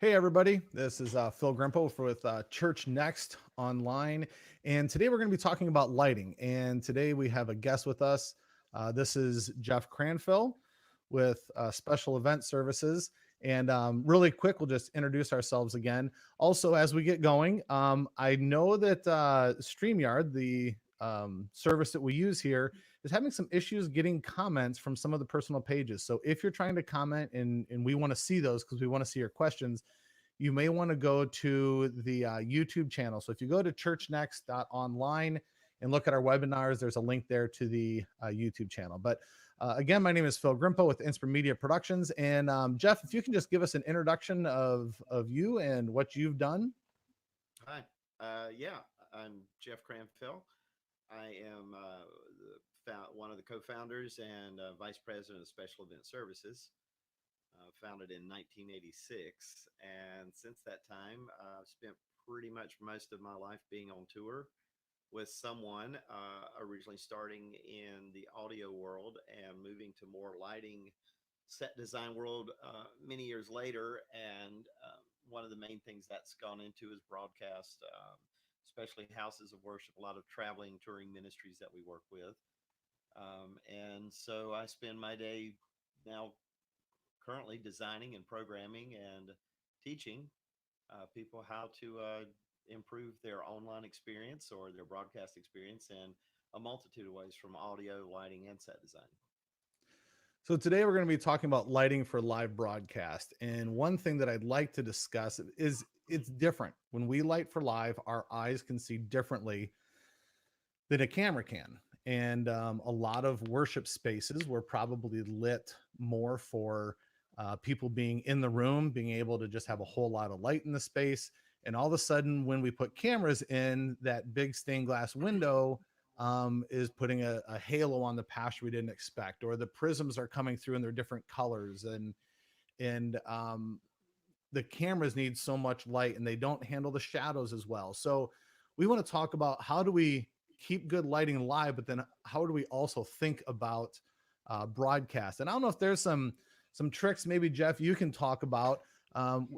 Hey everybody, this is Phil Grimpo with ChurchNeXt online, and today we're going to be talking about lighting. And today we have a guest with us. This is Jeff Cranfill with Special Event Services. And really quick, we'll just introduce ourselves again. Also, as we get going, I know that StreamYard, the service that we use here, is having some issues getting comments from some of the personal pages. So if you're trying to comment and we want to see those because we want to see your questions, you may want to go to the YouTube channel. So if you go to churchnext.online and look at our webinars, there's a link there to the YouTube channel. But again, my name is Phil Grimpo with Inspire Media Productions. And Jeff, if you can just give us an introduction of you and what you've done. Hi. Yeah, I'm Jeff Cranfill. I am one of the co-founders and vice president of Special Event Services, founded in 1986. And since that time, I've spent pretty much most of my life being on tour with someone, originally starting in the audio world and moving to more lighting set design world many years later. And one of the main things that's gone into is broadcast, especially houses of worship, a lot of traveling, touring ministries that we work with. And so I spend my day now currently designing and programming and teaching people how to improve their online experience or their broadcast experience in a multitude of ways, from audio, lighting, and set design. So today we're going to be talking about lighting for live broadcast. And one thing that I'd like to discuss is it's different. When we light for live, our eyes can see differently than a camera can. And a lot of worship spaces were probably lit more for people being in the room, being able to just have a whole lot of light in the space. And all of a sudden, when we put cameras in, that big stained glass window is putting a halo on the pasture we didn't expect, or the prisms are coming through and they're different colors, and the cameras need so much light and they don't handle the shadows as well. So we want to talk about how do we keep good lighting live, but then how do we also think about broadcast? And I don't know if there's some tricks maybe Jeff you can talk about. Um,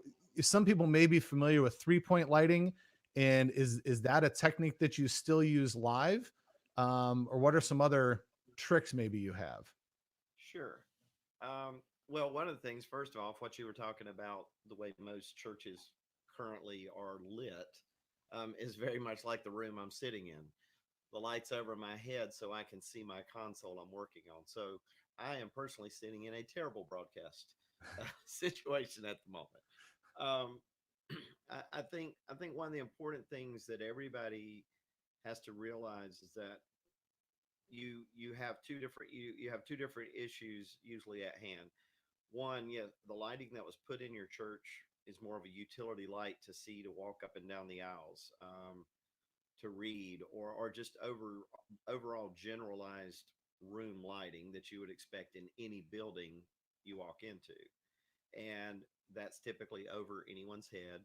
some people may be familiar with 3-point lighting, and is that a technique that you still use live, or what are some other tricks maybe you have? Sure. Well, one of the things, first of all, what you were talking about, the way most churches currently are lit, is very much like the room I'm sitting in. The lights over my head so I can see my console I'm working on. So I am personally sitting in a terrible broadcast situation at the moment. Um, I think one of the important things that everybody has to realize is that you have you have two different issues usually at hand. One, yeah, the lighting that was put in your church is more of a utility light to see, to walk up and down the aisles, to read, or just overall generalized room lighting that you would expect in any building you walk into. And that's typically over anyone's head,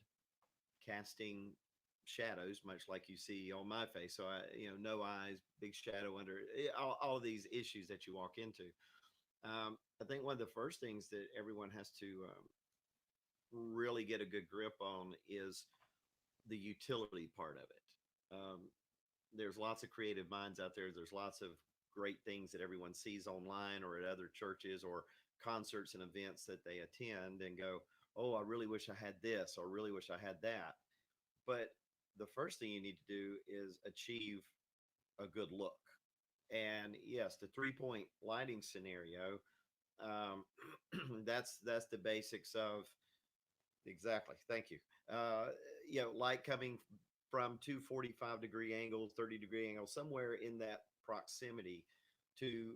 casting shadows, much like you see on my face. So no eyes, big shadow under all of these issues that you walk into. I think one of the first things that everyone has to really get a good grip on is the utility part of it. There's lots of creative minds out there. There's lots of great things that everyone sees online or at other churches or concerts and events that they attend and go, oh, I really wish I had this, or really wish I had that. But the first thing you need to do is achieve a good look. And yes, the 3-point lighting scenario, um, that's the basics of exactly. Thank you. Uh, light coming from two 45-degree angles, 30-degree angles, somewhere in that proximity to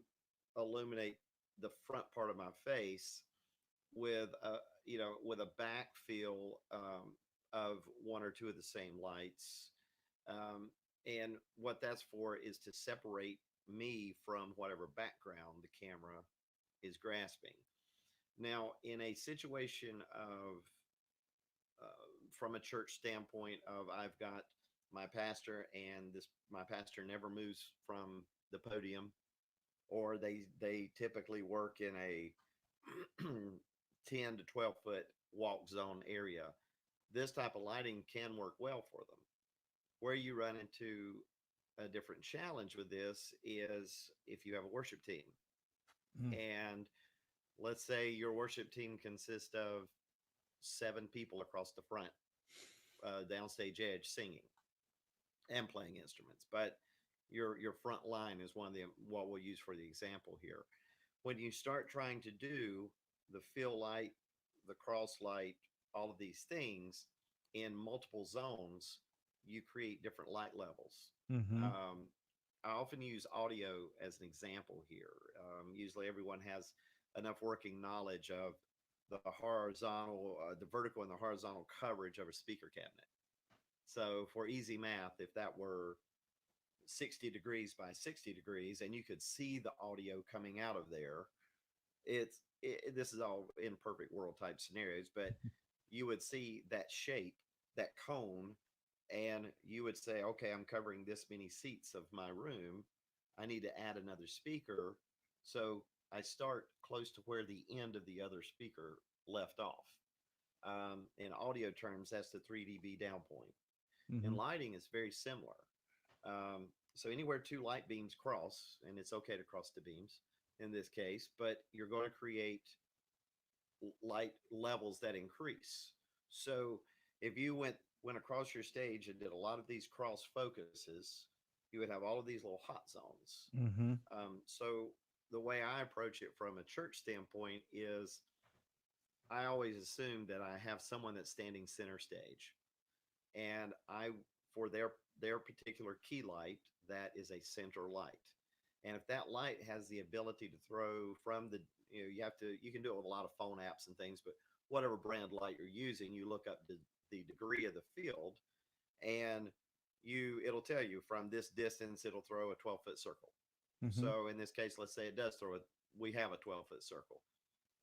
illuminate the front part of my face with with a backfill of one or two of the same lights. And what that's for is to separate me from whatever background the camera is grasping. Now, in a situation of from a church standpoint of I've got my pastor, and this my pastor never moves from the podium, or they typically work in a 10 to 12 foot walk zone area, this type of lighting can work well for them. Where you run into a different challenge with this is if you have a worship team, Mm. and let's say your worship team consists of 7 people across the front, downstage edge, singing and playing instruments, but your front line is one of the what we'll use for the example here. When you start trying to do the fill light, the cross light, all of these things in multiple zones, you create different light levels. Mm-hmm. Um, I often use audio as an example here. Usually, everyone has enough working knowledge of the vertical and the horizontal coverage of a speaker cabinet. So, for easy math, if that were 60 degrees by 60 degrees and you could see the audio coming out of there, this is all in perfect world type scenarios, but you would see that shape, that cone, and you would say, okay, I'm covering this many seats of my room, I need to add another speaker. So I start close to where the end of the other speaker left off. In audio terms, that's the 3 dB down point. In Mm-hmm. lighting, it's very similar. So anywhere 2 light beams cross, and it's okay to cross the beams in this case, but you're going to create light levels that increase. So if you went across your stage and did a lot of these cross focuses, you would have all of these little hot zones. Mm-hmm. So the way I approach it from a church standpoint is I always assume that I have someone that's standing center stage, and I for their particular key light, that is a center light. And if that light has the ability to throw from the, you can do it with a lot of phone apps and things, but whatever brand light you're using, you look up the degree of the field, and it'll tell you from this distance it'll throw a 12-foot circle. Mm-hmm. So in this case, let's say it does throw it, we have a 12-foot circle.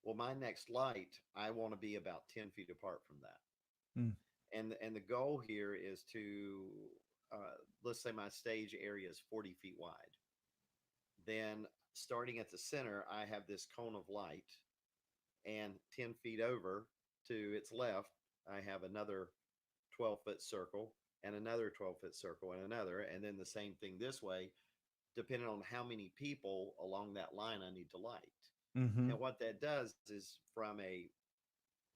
Well, my next light, I want to be about 10 feet apart from that. Mm. And the goal here is to, let's say my stage area is 40 feet wide. Then starting at the center, I have this cone of light, and 10 feet over to its left, I have another 12-foot circle and another 12-foot circle and another, and then the same thing this way, depending on how many people along that line I need to light. Mm-hmm. And what that does is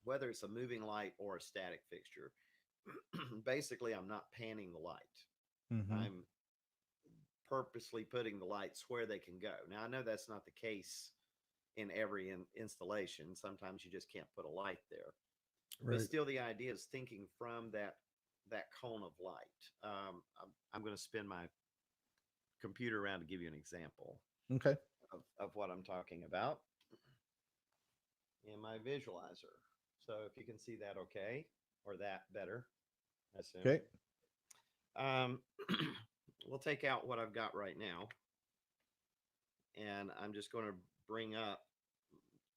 whether it's a moving light or a static fixture, basically I'm not panning the light. Mm-hmm. I'm purposely putting the lights where they can go. Now, I know that's not the case in every installation. Sometimes you just can't put a light there. But Right. still, the idea is thinking from that cone of light. I'm going to spin my computer around to give you an example Okay. of what I'm talking about in my visualizer. So if you can see that okay, or that better, I assume. Okay. Um, we'll take out what I've got right now, and I'm just going to bring up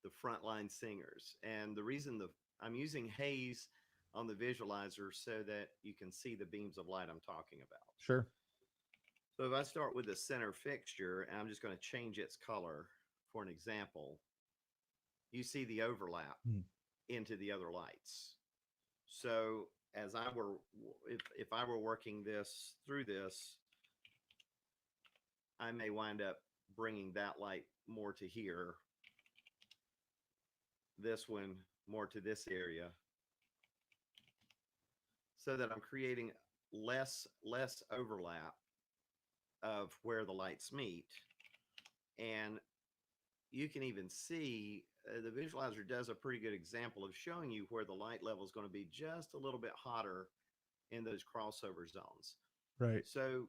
the frontline singers. And the reason I'm using haze on the visualizer so that you can see the beams of light I'm talking about. Sure. So if I start with the center fixture, and I'm just going to change its color for an example, you see the overlap Mm. into the other lights. So if I were working this through this, I may wind up bringing that light more to here, this one more to this area, so that I'm creating less overlap of where the lights meet. And you can even see the visualizer does a pretty good example of showing you where the light level is going to be just a little bit hotter in those crossover zones. Right. So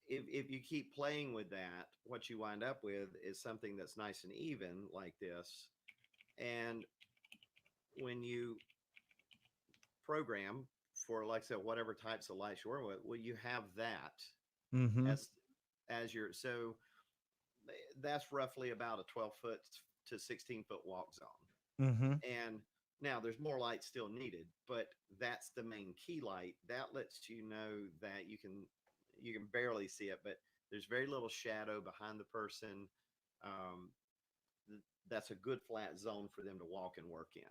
if you keep playing with that, what you wind up with is something that's nice and even like this. And when you program for, like I said, whatever types of lights you're working with, well, you have that Mm-hmm. as your, so that's roughly about a 12-foot to 16-foot walk zone. Mm-hmm. And now there's more light still needed, but that's the main key light. That lets you know that you can barely see it, but there's very little shadow behind the person. That's a good flat zone for them to walk and work in.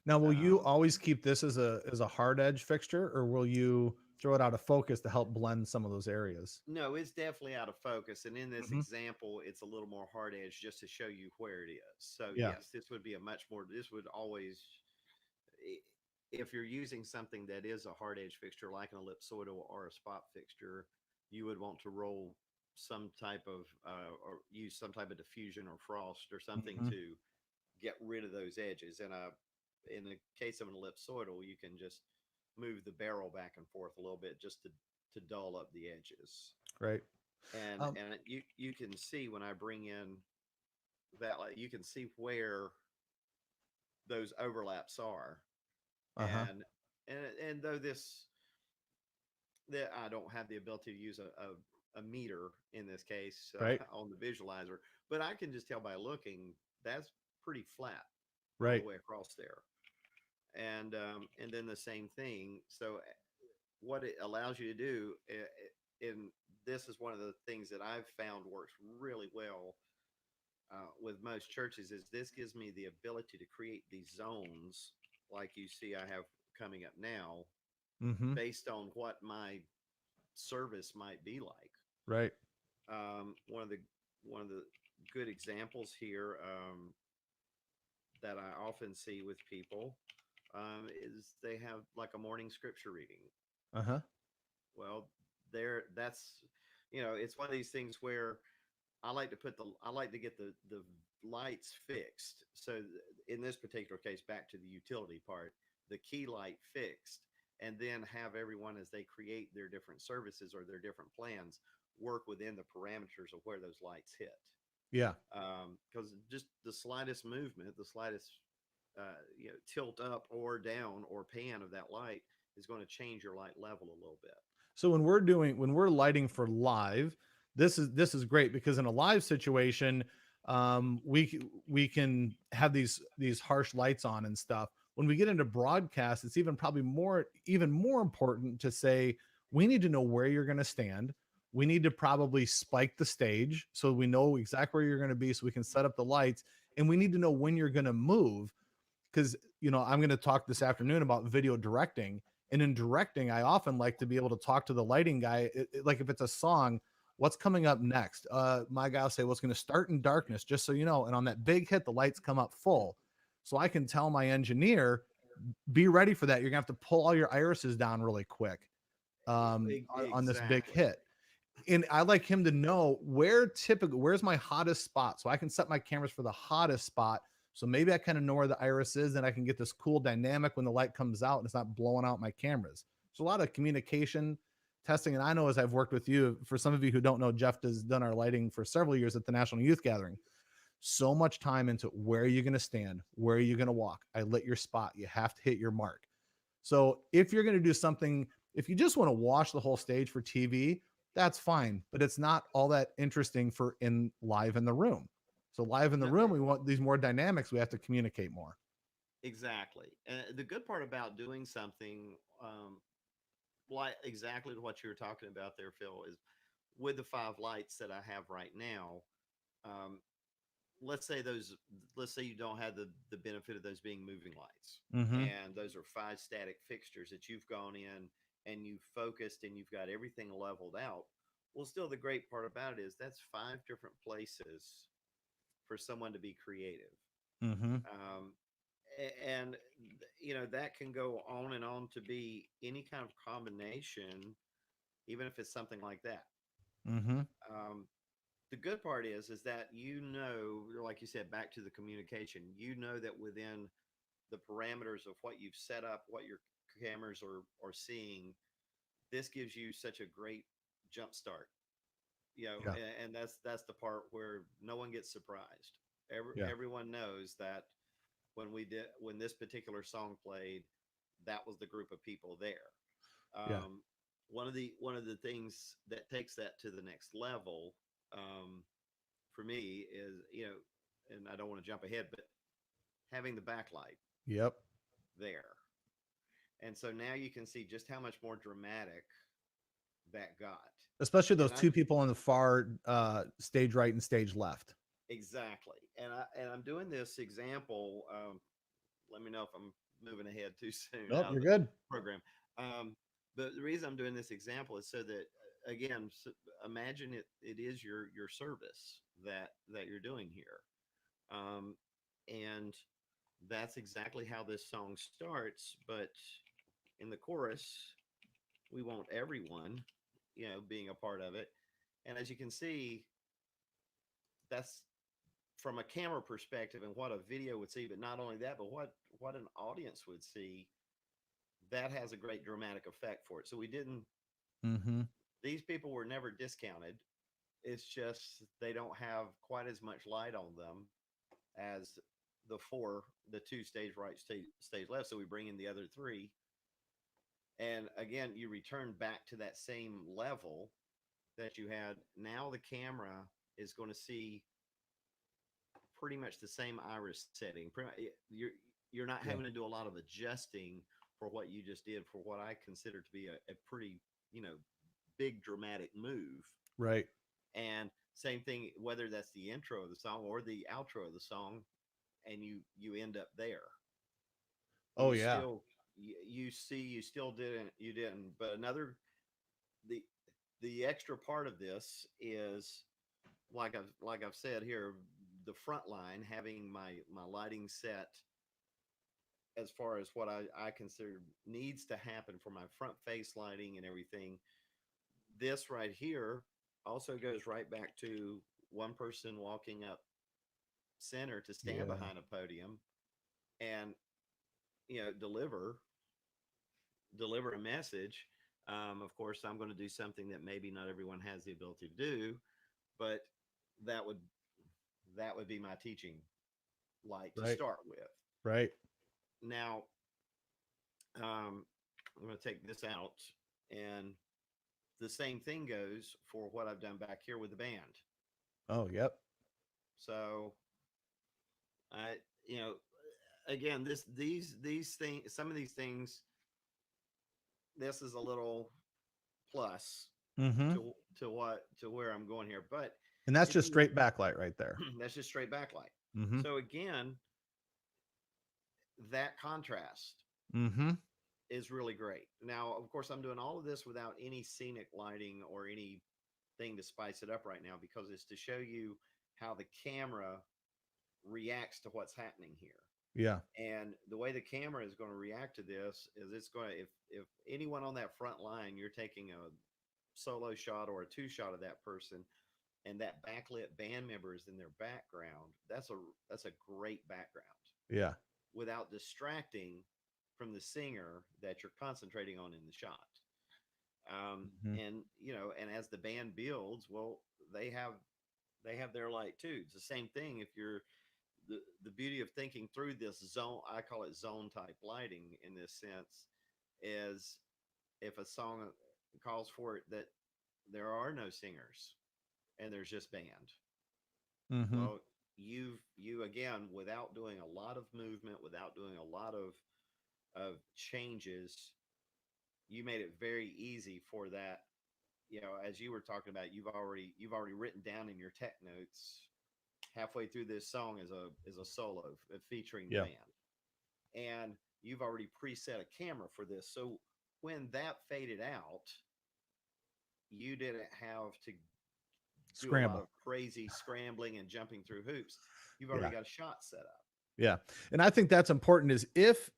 Now, will you Um, always keep this as a hard edge fixture, or will you throw it out of focus to help blend some of those areas? no, it's definitely out of focus. And in this Hmm. example, it's a little more hard edge just to show you where it is. So Yeah. yes, this would be a much more. This would always, i- if you're using something that is a hard edge fixture like an ellipsoidal or a spot fixture, you would want to roll some type of or use some type of diffusion or frost or something Hmm. to get rid of those edges. And in the case of an ellipsoidal, you can just move the barrel back and forth a little bit just to dull up the edges. Right. And Um, you can see when I bring in that, like, you can see where those overlaps are. uh-huh. And and though this that I don't have the ability to use a meter in this case Right. on the visualizer, but I can just tell by looking that's pretty flat all the Right. way across there. And then the same thing. So what it allows you to do, and this is one of the things that I've found works really well with most churches, is this gives me the ability to create these zones like you see I have coming up now, Hmm. based on what my service might be like. Right. One of the good examples here, that I often see with people, is they have like a morning scripture reading. Uh-huh. Well, there, that's, it's one of these things where I like to get the lights fixed. So in this particular case, back to the utility part, the key light fixed, and then have everyone, as they create their different services or their different plans, work within the parameters of where those lights hit. Yeah. Because just the slightest movement, the slightest tilt up or down or pan of that light is going to change your light level a little bit. So when we're lighting for live, this is great because in a live situation, we can have these harsh lights on and stuff. When we get into broadcast, it's even more important to say we need to know where you're going to stand. We need to probably spike the stage so we know exactly where you're going to be so we can set up the lights, and we need to know when you're going to move because I'm going to talk this afternoon about video directing, and in directing I often like to be able to talk to the lighting guy, like if it's a song, what's coming up next. My guy will say, what's going to start in darkness, just so you know, and on that big hit the lights come up full, so I can tell my engineer, be ready for that, you're going to have to pull all your irises down really quick, on this big Exactly. hit. And I like him to know where's my hottest spot, so I can set my cameras for the hottest spot. So maybe I kind of know where the iris is, and I can get this cool dynamic when the light comes out, and it's not blowing out my cameras. There's a lot of communication testing, and I know as I've worked with you, for some of you who don't know, Jeff has done our lighting for several years at the National Youth Gathering. So much time into where are you going to stand, where are you going to walk. I lit your spot. You have to hit your mark. So if you're going to do something, if you just want to wash the whole stage for TV, that's fine, but it's not all that interesting for in live in the room. So live in the No, room, we want these more dynamics. We have to communicate more. exactly. And the good part about doing something, like exactly what you were talking about there, Phil, is with the five lights that I have right now. Um, let's say those. Let's say you don't have the benefit of those being moving lights, Mm-hmm. and those are five static fixtures that you've gone in and you've focused and you've got everything leveled out. Well, still, the great part about it is that's five different places for someone to be creative. Mm-hmm. Um, and that can go on and on to be any kind of combination, even if it's something like that. Mm-hmm. um, the good part is that, like you said, back to the communication, that within the parameters of what you've set up, what your cameras are seeing, this gives you such a great jump start. Yeah. And that's the part where no one gets surprised. Yeah. Everyone knows that when this particular song played, that was the group of people there. Yeah. Um, one of the things that takes that to the next level, um, for me, is, and I don't want to jump ahead, but having the backlight Yep. there, and so now you can see just how much more dramatic that got. Especially those And two people on the far stage right and stage left. exactly, and I'm doing this example. Let me know if I'm moving ahead too soon Nope, out of you're the good. program. Um, but the reason I'm doing this example is so that again, imagine it is your service that you're doing here, um, and that's exactly how this song starts. But in the chorus, we want everyone, being a part of it. And as you can see, that's from a camera perspective and what a video would see. But not only that, but what an audience would see. That has a great dramatic effect for it. So we didn't. Mm-hmm. These people were never discounted. It's just they don't have quite as much light on them as the two stage right, stage left. So we bring in the other three, and again, you return back to that same level that you had. Now the camera is going to see pretty much the same iris setting. You're not Yeah. having to do a lot of adjusting for what you just did for what I consider to be a pretty big dramatic move. Right. And same thing, whether that's the intro of the song or the outro of the song, and you end up there. Oh You yeah. still you see you didn't. But another the the extra part of this is like I've said here, the front line having my lighting set as far as what I consider needs to happen for my front face lighting and everything. This right here also goes right back to one person walking up center to stand Yeah. behind a podium and deliver a message. Of course, I'm going to do something that maybe not everyone has the ability to do, but that would that would be my teaching light to Right. start with. Right. Now, I'm going to take this out, and the same thing goes for what I've done back here with the band. Oh, yep. So I, you know, again, these things, some of these things, this is a little plus Mm-hmm. to where I'm going here. But And that's if just you straight backlight right there. that's just straight backlight. Mm-hmm. So again, that contrast Mm-hmm. is really great. Now, of course, I'm doing all of this without any scenic lighting or anything to spice it up right now because it's to show you how the camera reacts to what's happening here. Yeah. And the way the camera is going to react to this is it's going to, if anyone on that front line, you're taking a solo shot or a two shot of that person, and that backlit band member is in their background, that's a great background Yeah. without distracting from the singer that you're concentrating on in the shot. Mm-hmm. And and as the band builds, well, they have their light too. It's the same thing. If you're the beauty of thinking through this zone, I call it zone type lighting in this sense, is if a song calls for it that there are no singers and there's just band. Mm-hmm. Well, you again, without doing a lot of movement, without doing a lot of changes, you made it very easy for that. As you were talking about, you've already written down in your tech notes halfway through this song is a solo featuring the Yeah. band, and you've already preset a camera for this. So when that faded out, you didn't have to do a lot Scramble. of crazy scrambling and jumping through hoops. You've already Yeah. got a shot set up. Yeah. And I think that's important is if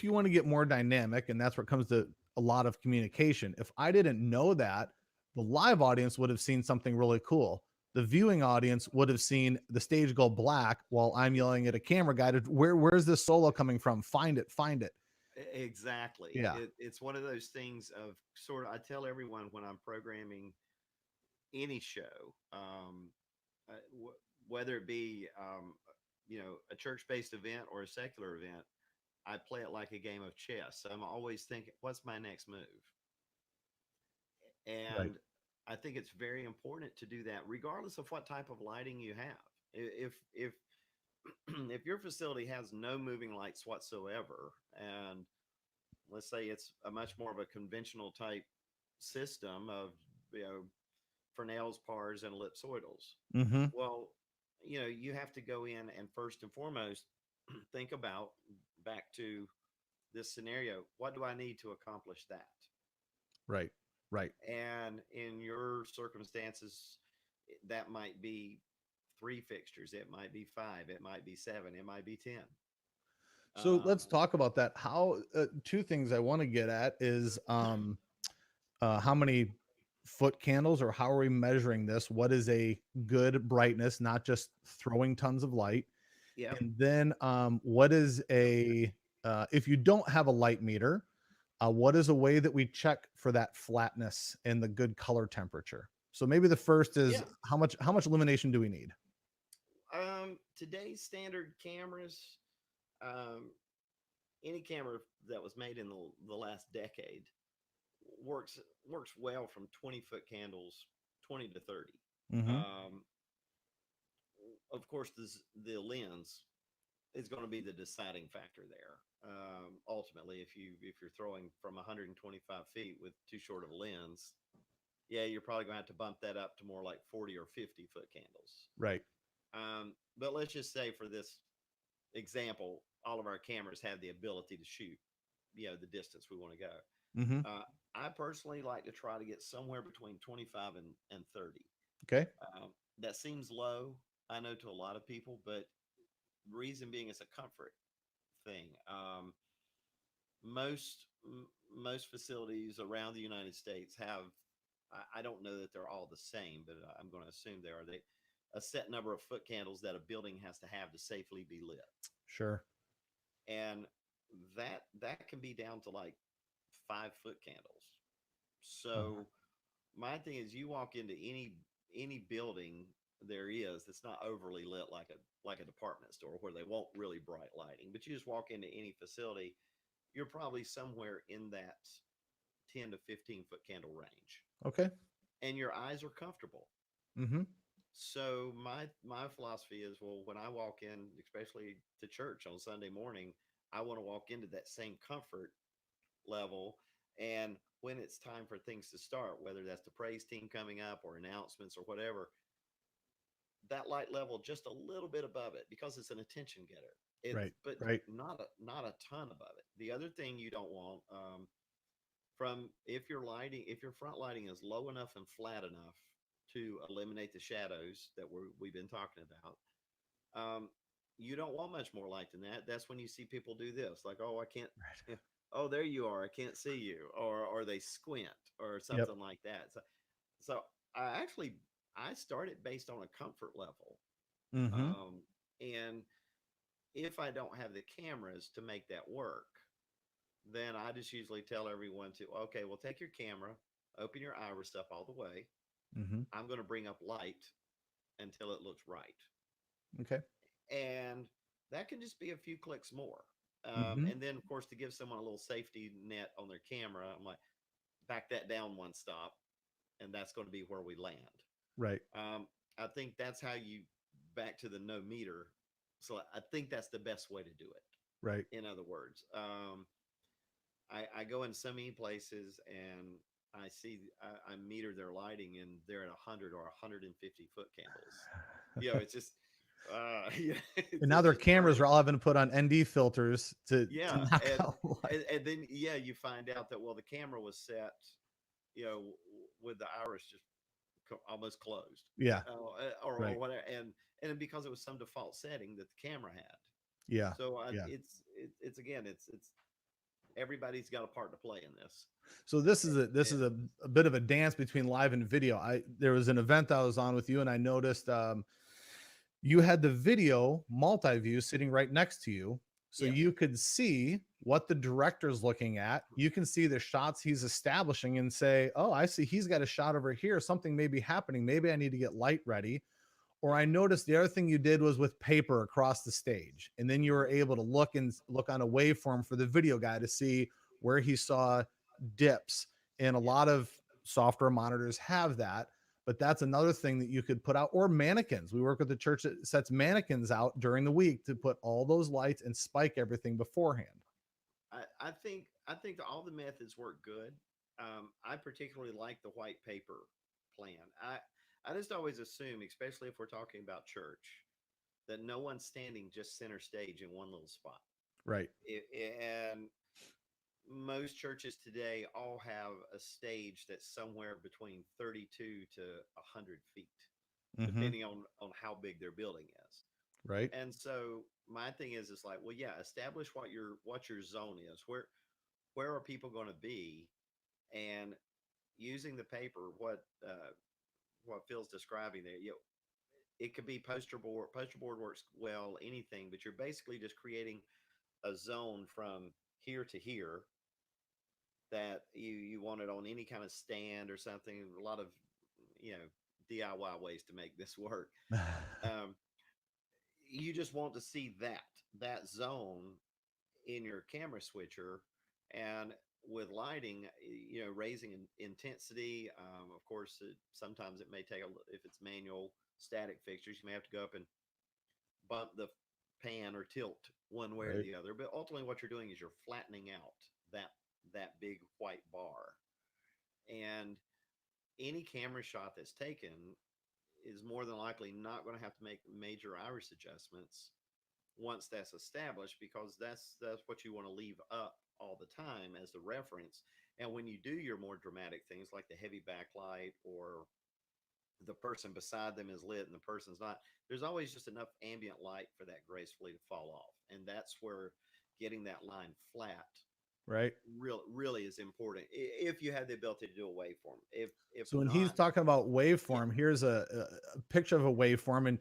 you want to get more dynamic, and that's where it comes to a lot of communication. If I didn't know that, the live audience would have seen something really cool. The viewing audience would have seen the stage go black while I'm yelling at a camera guy to where's this solo coming from? Find it, find it. Exactly. Yeah. It's one of those things of sort of, I tell everyone when I'm programming any show, whether it be a church-based event or a secular event, I play it like a game of chess. So I'm always thinking, what's my next move? Right. And I think it's very important to do that, regardless of what type of lighting you have. If if your facility has no moving lights whatsoever, and let's say it's a much more of a conventional type system of you know Fresnel's, pars, and ellipsoidals, Mm-hmm. well, you have to go in and first and foremost think about back to this scenario, what do I need to accomplish that? Right. Right. And in your circumstances, that might be three fixtures, it might be five, it might be seven, it might be 10. So Um, let's talk about that. How two things I want to get at is how many foot candles, or how are we measuring this? What is a good brightness, not just throwing tons of light? yep. And then what is a if you don't have a light meter, what is a way that we check for that flatness and the good color temperature? So maybe the first is Yeah. how much illumination do we need? Today's standard cameras, um, any camera that was made in the last decade works works well from 20-foot candles, 20 to 30. Mm-hmm. Um, of course, the lens is going to be the deciding factor there. Ultimately, if you're throwing from 125 feet with too short of a lens, yeah, you're probably going to have to bump that up to more like 40 or 50-foot candles. Right. But let's just say for this example, all of our cameras have the ability to shoot, the distance we want to go. Mm-hmm. Uh, I personally like to try to get somewhere between 25 and 30. Okay. That seems low, I know, to a lot of people, but reason being it's a comfort thing. Most facilities around the United States have, I don't know that they're all the same, but I'm going to assume they are. They a set number of foot candles that a building has to have to safely be lit, Sure. and that can be down to like 5-foot candles. Uh-huh. So my thing is, you walk into any building there is that's not overly lit like a department store where they won't really bright lighting, but you just walk into any facility, you're probably somewhere in that 10 to 15-foot candle range, Okay. and your eyes are comfortable. Mm-hmm. So my philosophy is, well, when I walk in, especially to church on Sunday morning, I want to walk into that same comfort level. And when it's time for things to start, whether that's the praise team coming up or announcements or whatever, that light level just a little bit above it, because it's an attention getter. It's Right. but Right. not a ton above it. The other thing you don't want, from if your front lighting is low enough and flat enough to eliminate the shadows that we've been talking about, um, you don't want much more light than that. That's when you see people do this, like, oh, I can't. Right. Yeah, oh, there you are. I can't see you, or they squint or Yep. something like that. So I started based on a comfort level, Mm-hmm. um, and if I don't have the cameras to make that work, then I just usually tell everyone to, okay, well, take your camera, open your iris up all the way. Mm-hmm. I'm going to bring up light until it looks right. Okay. And that can just be a few clicks more. Mm-hmm. And then, of course, to give someone a little safety net on their camera, I'm like, back that down one stop, and that's going to be where we land. Right. Um, I think that's how you, back to the no meter. So I think that's the best way to do it. Right. In other words, I go in so many places and I meter their lighting, and they're at 100 or 150-foot candles. It's just yeah, And now it's their just cameras crazy. are all having to put on ND filters to Yeah, knock out light. and then you find out that, well, the camera was set, with the iris just almost closed, Yeah. or Right. whatever, and because it was some default setting that the camera had. Yeah. So Yeah. it's again, it's everybody's got a part to play in this. So this is And a bit of a dance between live and video. There was an event I was on with you, and I noticed you had the video multi-view sitting right next to you, so yeah, you could see what the director's looking at. You can see the shots he's establishing and say, oh, I see he's got a shot over here, something may be happening, maybe I need to get light ready. Or yeah, I noticed the other thing you did was with paper across the stage, and then you were mhm, able to look on a waveform for the video guy to see where he saw dips. And a yeah. lot of software monitors have that, but that's another thing that you could put out. Or mannequins. We work with the church that sets mannequins out during the week to put all those lights and spike everything beforehand. I think that all the methods work good. I particularly like the white paper plan. I just always assume, especially if we're talking about church, that no one's standing just center stage in one little spot. Right. And most churches today all have a stage that's somewhere between 32 to 100 feet, Mm-hmm. depending on how big their building is. Right. And so my thing is like, well, yeah, establish what your zone is. Where are people going to be? And using the paper, what Phil's describing there, it could be poster board. Poster board works well, anything, but you're basically just creating a zone from here to here that you want it on any kind of stand or something. A lot of you know DIY ways to make this work. Um, you just want to see that zone in your camera switcher, and with lighting, raising intensity. Of course, sometimes it may take if it's manual static fixtures, you may have to go up and bump the pan or tilt one way or Right. the other. But ultimately, what you're doing is you're flattening out that big white bar, and any camera shot that's taken is more than likely not going to have to make major iris adjustments once that's established, because that's what you want to leave up all the time as the reference. And when you do your more dramatic things like the heavy backlight, or the person beside them is lit and the person's not, there's always just enough ambient light for that gracefully to fall off. And that's where getting that line flat Right. really is important, if you have the ability to do a waveform. If So when he's not, talking about yeah, waveform, here's a picture of a waveform, and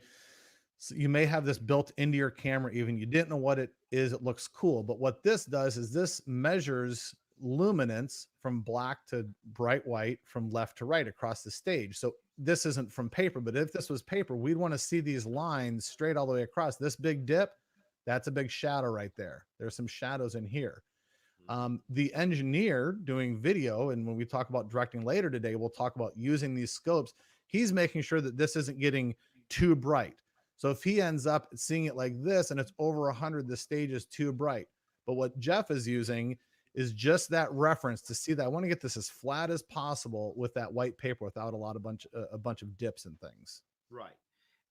so you may have this built into your camera, even you didn't know what it is. It looks cool, but what this does is this measures luminance from black to bright white, from left to right across the stage. So this isn't from paper, but if this was paper, we'd want to see these lines straight all the way across. This big dip, that's a big shadow right there. There's some shadows in here. hmm, The engineer doing video, and when we talk about directing later today, we'll talk about using these scopes. He's making sure that this isn't getting too bright. So if he ends up seeing it like this and it's over 100, the stage is too bright. But what Jeff is using is just that reference to see that I want to get this as flat as possible with that white paper without a bunch of dips and things. right.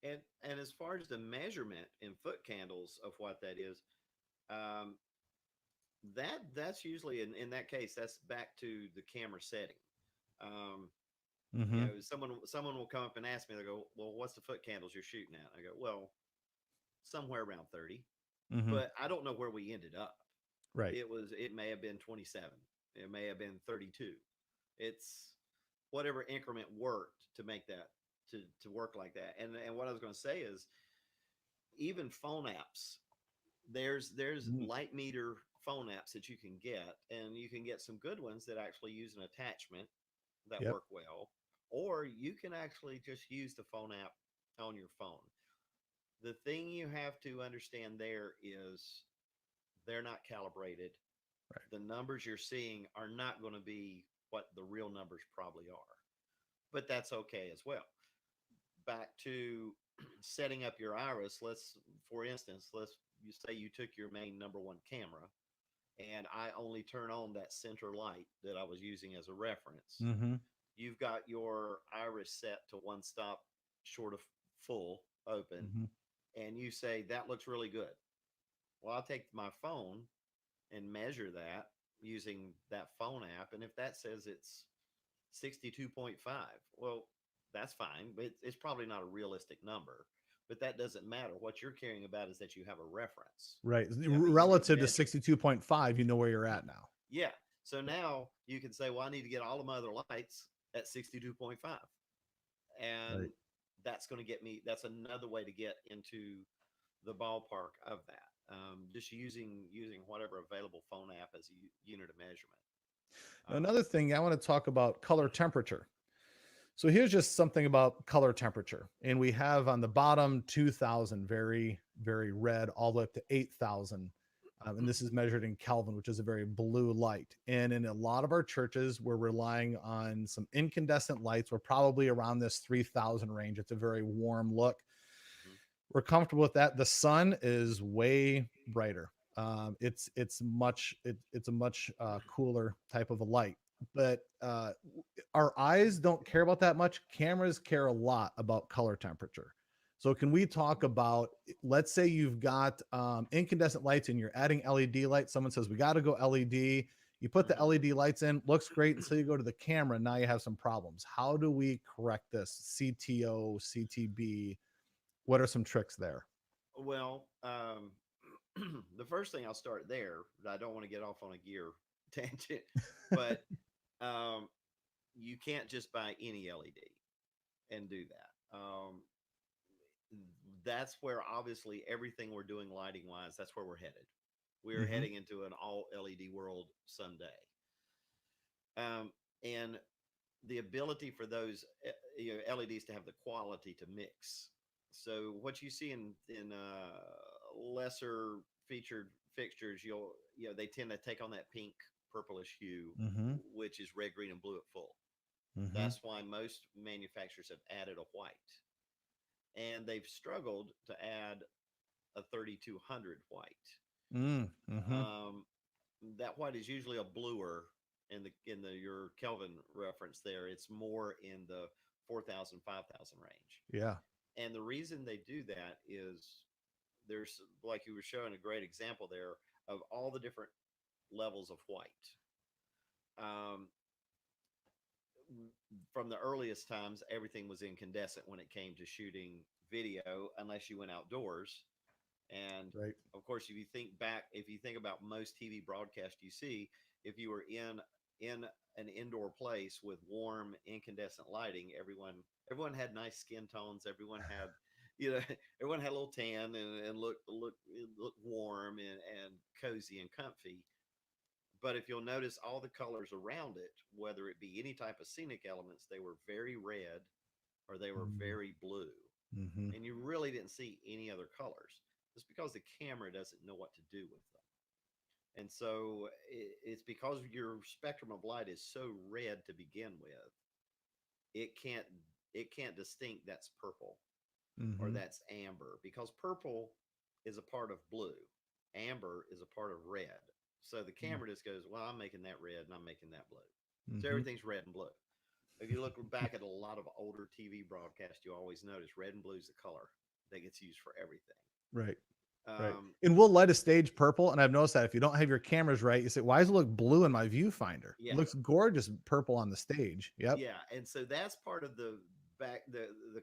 And as far as the measurement in foot candles of what that is, um, that's usually in that case, that's back to the camera setting. Um, Mm-hmm. someone will come up and ask me, they go, well, what's the foot candles you're shooting at? I go, well, somewhere around 30, Mm-hmm. but I don't know where we ended up. Right. It may have been 27, it may have been 32. It's whatever increment worked to make that to work like that. And what I was going to say is, even phone apps, there's Mm. light meter phone apps that you can get, and you can get some good ones that actually use an attachment that Yep. work well, or you can actually just use the phone app on your phone. The thing you have to understand there is they're not calibrated. Right. The numbers you're seeing are not going to be what the real numbers probably are, but that's okay as well. Back to setting up your iris, for instance, let's you say you took your main number one camera, and I only turn on that center light that I was using as a reference. Mm-hmm. You've got your iris set to one stop short of full open, Mm-hmm. and you say that looks really good. Well, I'll take my phone and measure that using that phone app, and if that says it's 62.5, well, that's fine, but it's probably not a realistic number. But that doesn't matter. What you're caring about is that you have a reference. Right. You have a unit of Relative to measurement. 62.5, you know where you're at now. Yeah. So now you can say, well, I need to get all of my other lights at 62.5. And Right. that's going to get me, that's another way to get into the ballpark of that. Just using whatever available phone app as a unit of measurement. Now, Um, another thing I want to talk about color temperature. So here's just something about color temperature. And we have on the bottom 2000, very, very red, all the way up to 8000. And this is measured in Kelvin, which is a very blue light. And in a lot of our churches, we're relying on some incandescent lights. We're probably around this 3000 range. It's a very warm look. mhm. We're comfortable with that. The sun is way brighter. It's a much cooler type of a light, but our eyes don't care about that much. Cameras care a lot about color temperature. So can we talk about, let's say you've got incandescent lights and you're adding LED lights. Someone says we got to go LED. You put the Hmm. LED lights in, looks great until you go to the camera. Now you have some problems. How do we correct this? CTO, CTB, what are some tricks there? Well, the first thing I'll start there. I don't want to get off on a gear tangent, but um, you can't just buy any LED and do that. That's where obviously everything we're doing lighting wise, that's where we're headed. We're Mm-hmm. heading into an all LED world someday. And the ability for those LEDs to have the quality to mix. So what you see in lesser featured fixtures, they tend to take on that pink purplish hue, Mm-hmm. which is red, green, and blue at full. Mm-hmm. That's why most manufacturers have added a white, and they've struggled to add a 3200 white. Mm-hmm. Um, that white is usually a bluer in the your Kelvin reference there. It's more in the 4,000 5,000 range. Yeah. And the reason they do that is there's, like you were showing a great example there of all the different levels of white. Um, from the earliest times, everything was incandescent when it came to shooting video, unless you went outdoors. And Right. of course, if you think about most TV broadcasts you see, if you were in an indoor place with warm incandescent lighting, everyone had nice skin tones. Everyone had, you know, everyone had a little tan and look warm and cozy and comfy. But if you'll notice all the colors around it, whether it be any type of scenic elements, they were very red or they were very blue, Mm-hmm. and you really didn't see any other colors. It's because the camera doesn't know what to do with them. And so it's because your spectrum of light is so red to begin with, it can't it can't distinct that's purple or Mm-hmm. that's amber, because purple is a part of blue, amber is a part of red. So the camera just goes, well, I'm making that red and I'm making that blue. So Mm-hmm. everything's red and blue. If you look back at a lot of older TV broadcasts, you always notice red and blue is the color that gets used for everything. Right. Right. Um, And we'll light a stage purple. And I've noticed that if you don't have your cameras right, you say, why does it look blue in my viewfinder? It yeah, looks gorgeous purple on the stage. Yep. yeah, and so that's part of the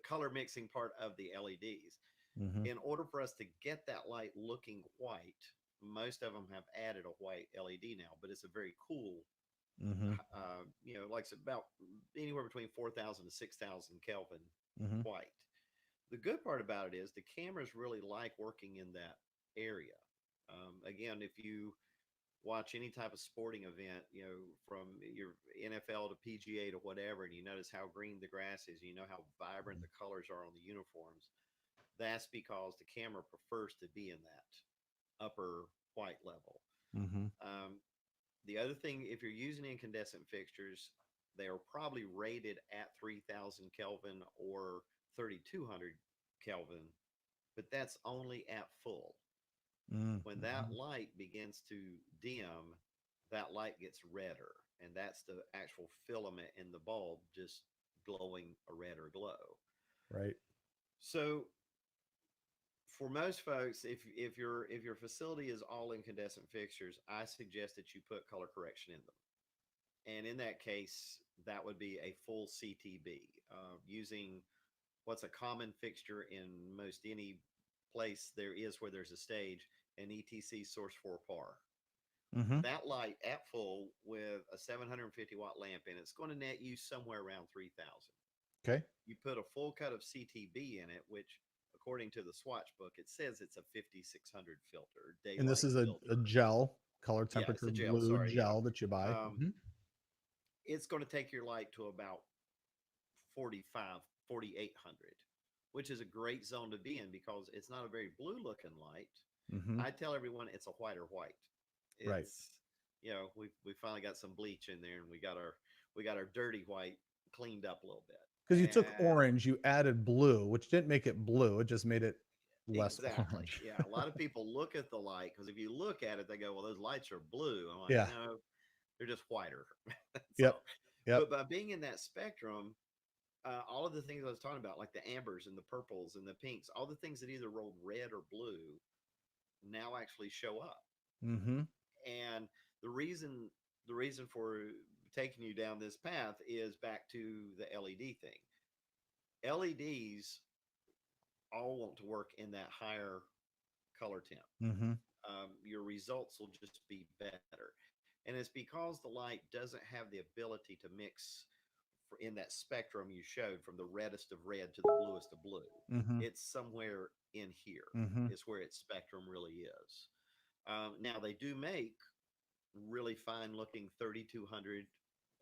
color mixing part of the LEDs. Mm-hmm. In order for us to get that light looking white, most of them have added a white LED now, but it's a very cool, Mm-hmm. like it's about anywhere between 4,000 to 6,000 Kelvin Mm-hmm. white. The good part about it is the cameras really like working in that area. Again, if you watch any type of sporting event, from your NFL to PGA to whatever, and you notice how green the grass is, you know how vibrant the colors are on the uniforms, that's because the camera prefers to be in that upper white level. Mm-hmm. Um, the other thing, if you're using incandescent fixtures, they are probably rated at 3,000 Kelvin or 3,200 Kelvin, but that's only at full. When that Mm-hmm. light begins to dim, that light gets redder, and that's the actual filament in the bulb just glowing a redder glow. Right. So for most folks, if your facility is all incandescent fixtures, I suggest that you put color correction in them. And in that case, that would be a full CTB, using what's a common fixture in most any place there is where there's a stage, an ETC source 4 par. Mm-hmm. That light at full with a 750-watt lamp in it's going to net you somewhere around 3,000. Okay. You put a full cut of CTB in it, which according to the swatch book, it says it's a 5600 filter, And this daylight is a filter. gel, color Yeah, it's temperature a gel. blue Sorry. Yeah. gel that you buy. Um, Mm-hmm. it's going to take your light to about 45, 4,800, which is a great zone to be in because it's not a very blue looking light. Mm-hmm. I tell everyone it's a whiter white. Right. It's, we finally got some bleach in there and we got our dirty white cleaned up a little Because bit. you took And orange, you added blue, which didn't make it blue. It just made it less exactly. orange. Yeah. A lot of people look at the light because if you look at it, they go, well, those lights are blue. I'm like, Yeah. no, they're just whiter. That's Yep. all. Yep. But by being in that spectrum, all of the things I was talking about, like the ambers and the purples and the pinks, all the things that either rolled red or blue now actually show up. Mm-hmm. And the reason the reason for taking you down this path is back to the LED thing. LEDs all want to work in that higher color temp. Mm-hmm. Your results will just be better. And it's because the light doesn't have the ability to mix in that spectrum you showed from the reddest of red to the bluest of blue. Mm-hmm. It's somewhere in here, Mm-hmm. is where its spectrum really is. Now, they do make really fine looking 3200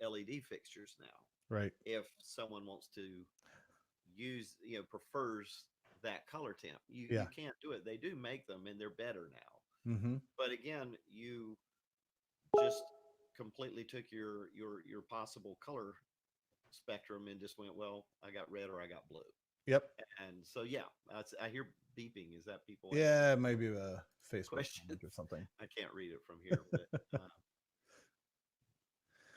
LED fixtures now. Right. If someone wants to use, prefers that color temp, you Yeah. can't do it. They do make them and they're better now. Mm-hmm. But again, you just completely took your possible color spectrum and just went, well, I got red or I got blue. Yep. And so, yeah, I hear beeping. Is that people asking Yeah, maybe a Facebook questions? comment or something. I can't read it from here, but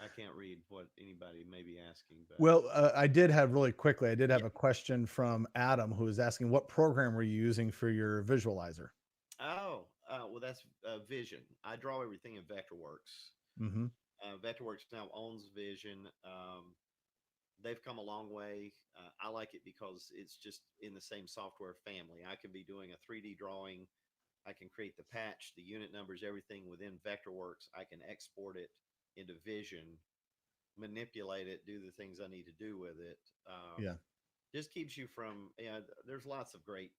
I can't read what anybody may be asking. But Well, I did have really quickly, I did yeah. have a question from Adam who was asking what program were you using for your visualizer? Oh, well, that's Vision. I draw everything in Vectorworks. Mm-hmm. Vectorworks now owns Vision. They've come a long way. I like it because it's just in the same software family. I can be doing a 3D drawing. I can create the patch, the unit numbers, everything within Vectorworks. I can export it into Vision, manipulate it, do the things I need to do with it. Yeah. Just keeps you from, there's lots of great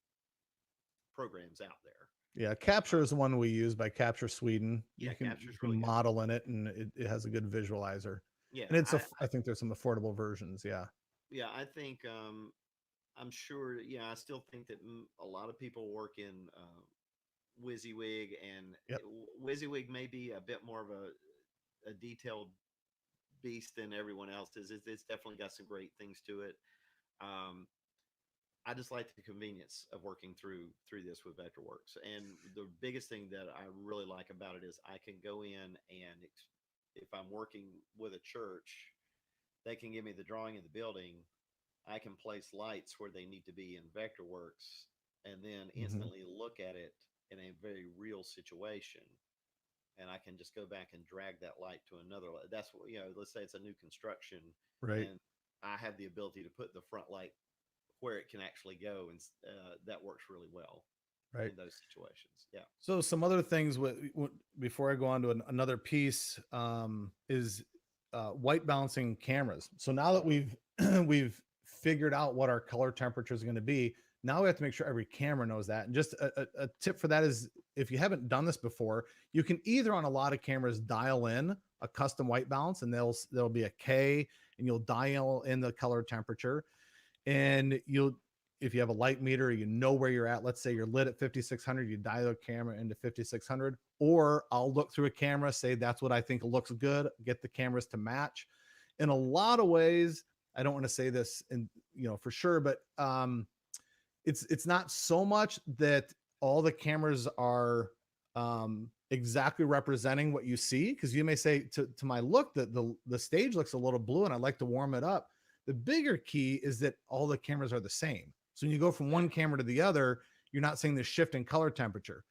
programs out there. Yeah. Capture is the one we use by Capture Sweden. Yeah, You Capture's can really good. model in it and it has a good visualizer. Yeah, And I think there's some affordable versions. Yeah. yeah, I think I'm sure. Yeah, I still think that a lot of people work in WYSIWYG, and Yep. WYSIWYG may be a bit more of a detailed beast than everyone else is. It's definitely got some great things to it. Um, I just like the convenience of working through this with Vectorworks, and the biggest thing that I really like about it is I can go in and if I'm working with a church, they can give me the drawing of the building. I can place lights where they need to be in Vectorworks and then Mm-hmm. instantly look at it in a very real situation. And I can just go back and drag that light to another light. That's what, let's say it's a new construction Right. and I have the ability to put the front light where it can actually go. And that works really well Right. in those situations. Yeah. So some other things before I go on to another piece is white balancing cameras. So now that we've figured out what our color temperature is going to be, now we have to make sure every camera knows that. And just a tip for that is if you haven't done this before, you can either on a lot of cameras dial in a custom white balance, and there'll be a K, and you'll dial in the color temperature, and if you have a light meter, you know where you're at. Let's say you're lit at 5600, you dial the camera into 5600, or I'll look through a camera, say that's what I think looks good, get the cameras to match. In a lot of ways, I don't want to say this in for sure, but it's not so much that all the cameras are exactly representing what you see, because you may say to my look that the stage looks a little blue and I'd like to warm it up. The bigger key is that all the cameras are the same. So when you go from one camera to the other, you're not seeing the shift in color temperature.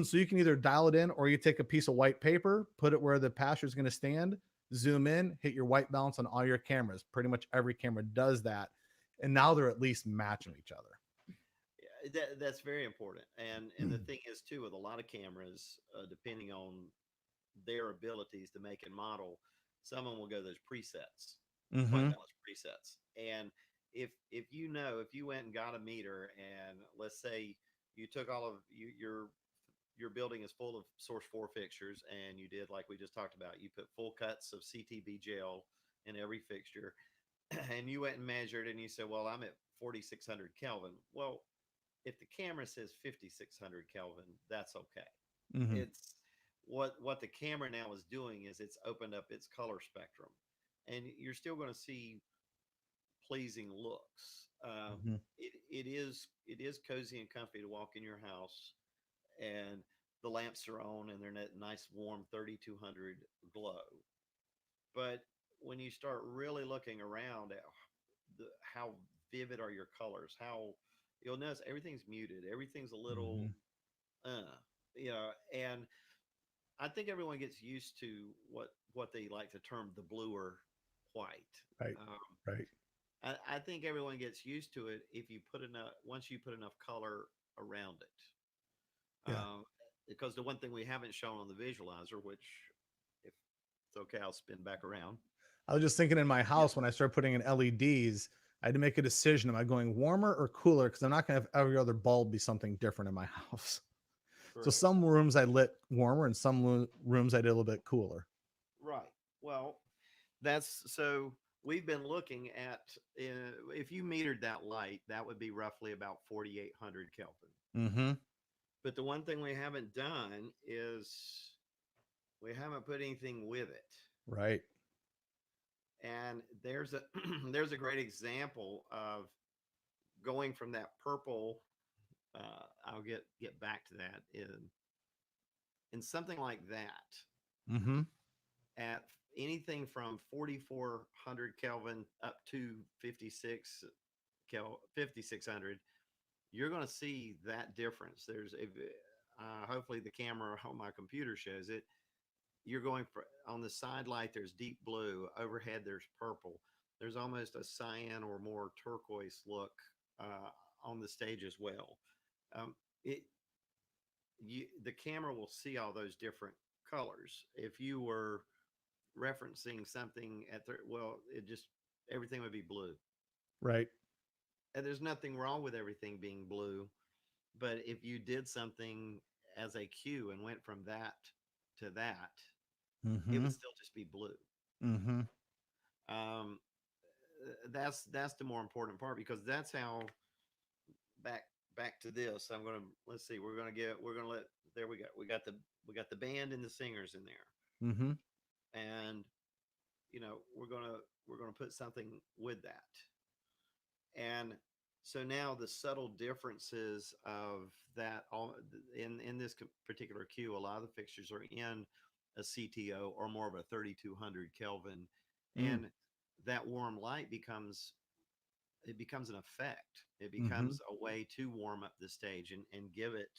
So you can either dial it in, or you take a piece of white paper, put it where the pasture is going to stand, zoom in, hit your white balance on all your cameras. Pretty much every camera does that. And now they're at least matching each other. Yeah, that's very important. And the thing is too, with a lot of cameras, depending on their abilities to make and model, some of them will go those presets, white Mm-hmm. balance presets. And if you went and got a meter, and let's say you took all of your building is full of source 4 fixtures, and you did like we just talked about, you put full cuts of CTB gel in every fixture, and you went and measured and you said, well, I'm at 4600 Kelvin. Well, if the camera says 5600 Kelvin, that's okay. Mm-hmm. It's what the camera now is doing is it's opened up its color spectrum, and you're still going to see pleasing looks. Mm-hmm. It is cozy and comfy to walk in your house, and the lamps are on, and they're in that nice warm 3200 glow. But when you start really looking around at how vivid are your colors, how you'll notice everything's muted, everything's a little, Mm-hmm. uh, and I think everyone gets used to what they like to term the blue or white. Right. Um, Right. I think everyone gets used to it if you put enough once you put enough color around it. Yeah. Because the one thing we haven't shown on the visualizer, which if it's okay, I'll spin back around. I was just thinking in my Yeah, house when I started putting in LEDs, I had to make a decision. Am I going warmer or cooler? Because I'm not going to have every other bulb be something different in my house. So correct. some rooms I lit warmer and some rooms I did a little bit cooler. Right. Well, that's so we've been looking at if you metered that light, that would be roughly about 4,800 Kelvin. Mm-hmm. But the one thing we haven't done is we haven't put anything with it. Right. And there's a there's a great example of going from that purple. I'll get back to that in something like that Mm-hmm. at anything from 4,400 Kelvin up to 5600. You're going to see that difference. There's a hopefully the camera on my computer shows it. You're going for on the side light. There's deep blue overhead. There's purple. There's almost a cyan or more turquoise look on the stage as well. It the camera will see all those different colors. If you were referencing something well, it just everything would be blue. Right. And there's nothing wrong with everything being blue, but if you did something as a cue and went from that to that, it Mm-hmm. would still just be blue. Mm-hmm. Um, that's the more important part because that's how back back to this. I'm gonna let's see. We're gonna let there we go. We got the band and the singers in there, Mm-hmm. and we're gonna put something with that. And so now the subtle differences of that all in this particular cue, a lot of the fixtures are in a CTO or more of a 3200 Kelvin, Mm. and that warm light becomes an effect. It Mm-hmm. becomes a way to warm up the stage and give it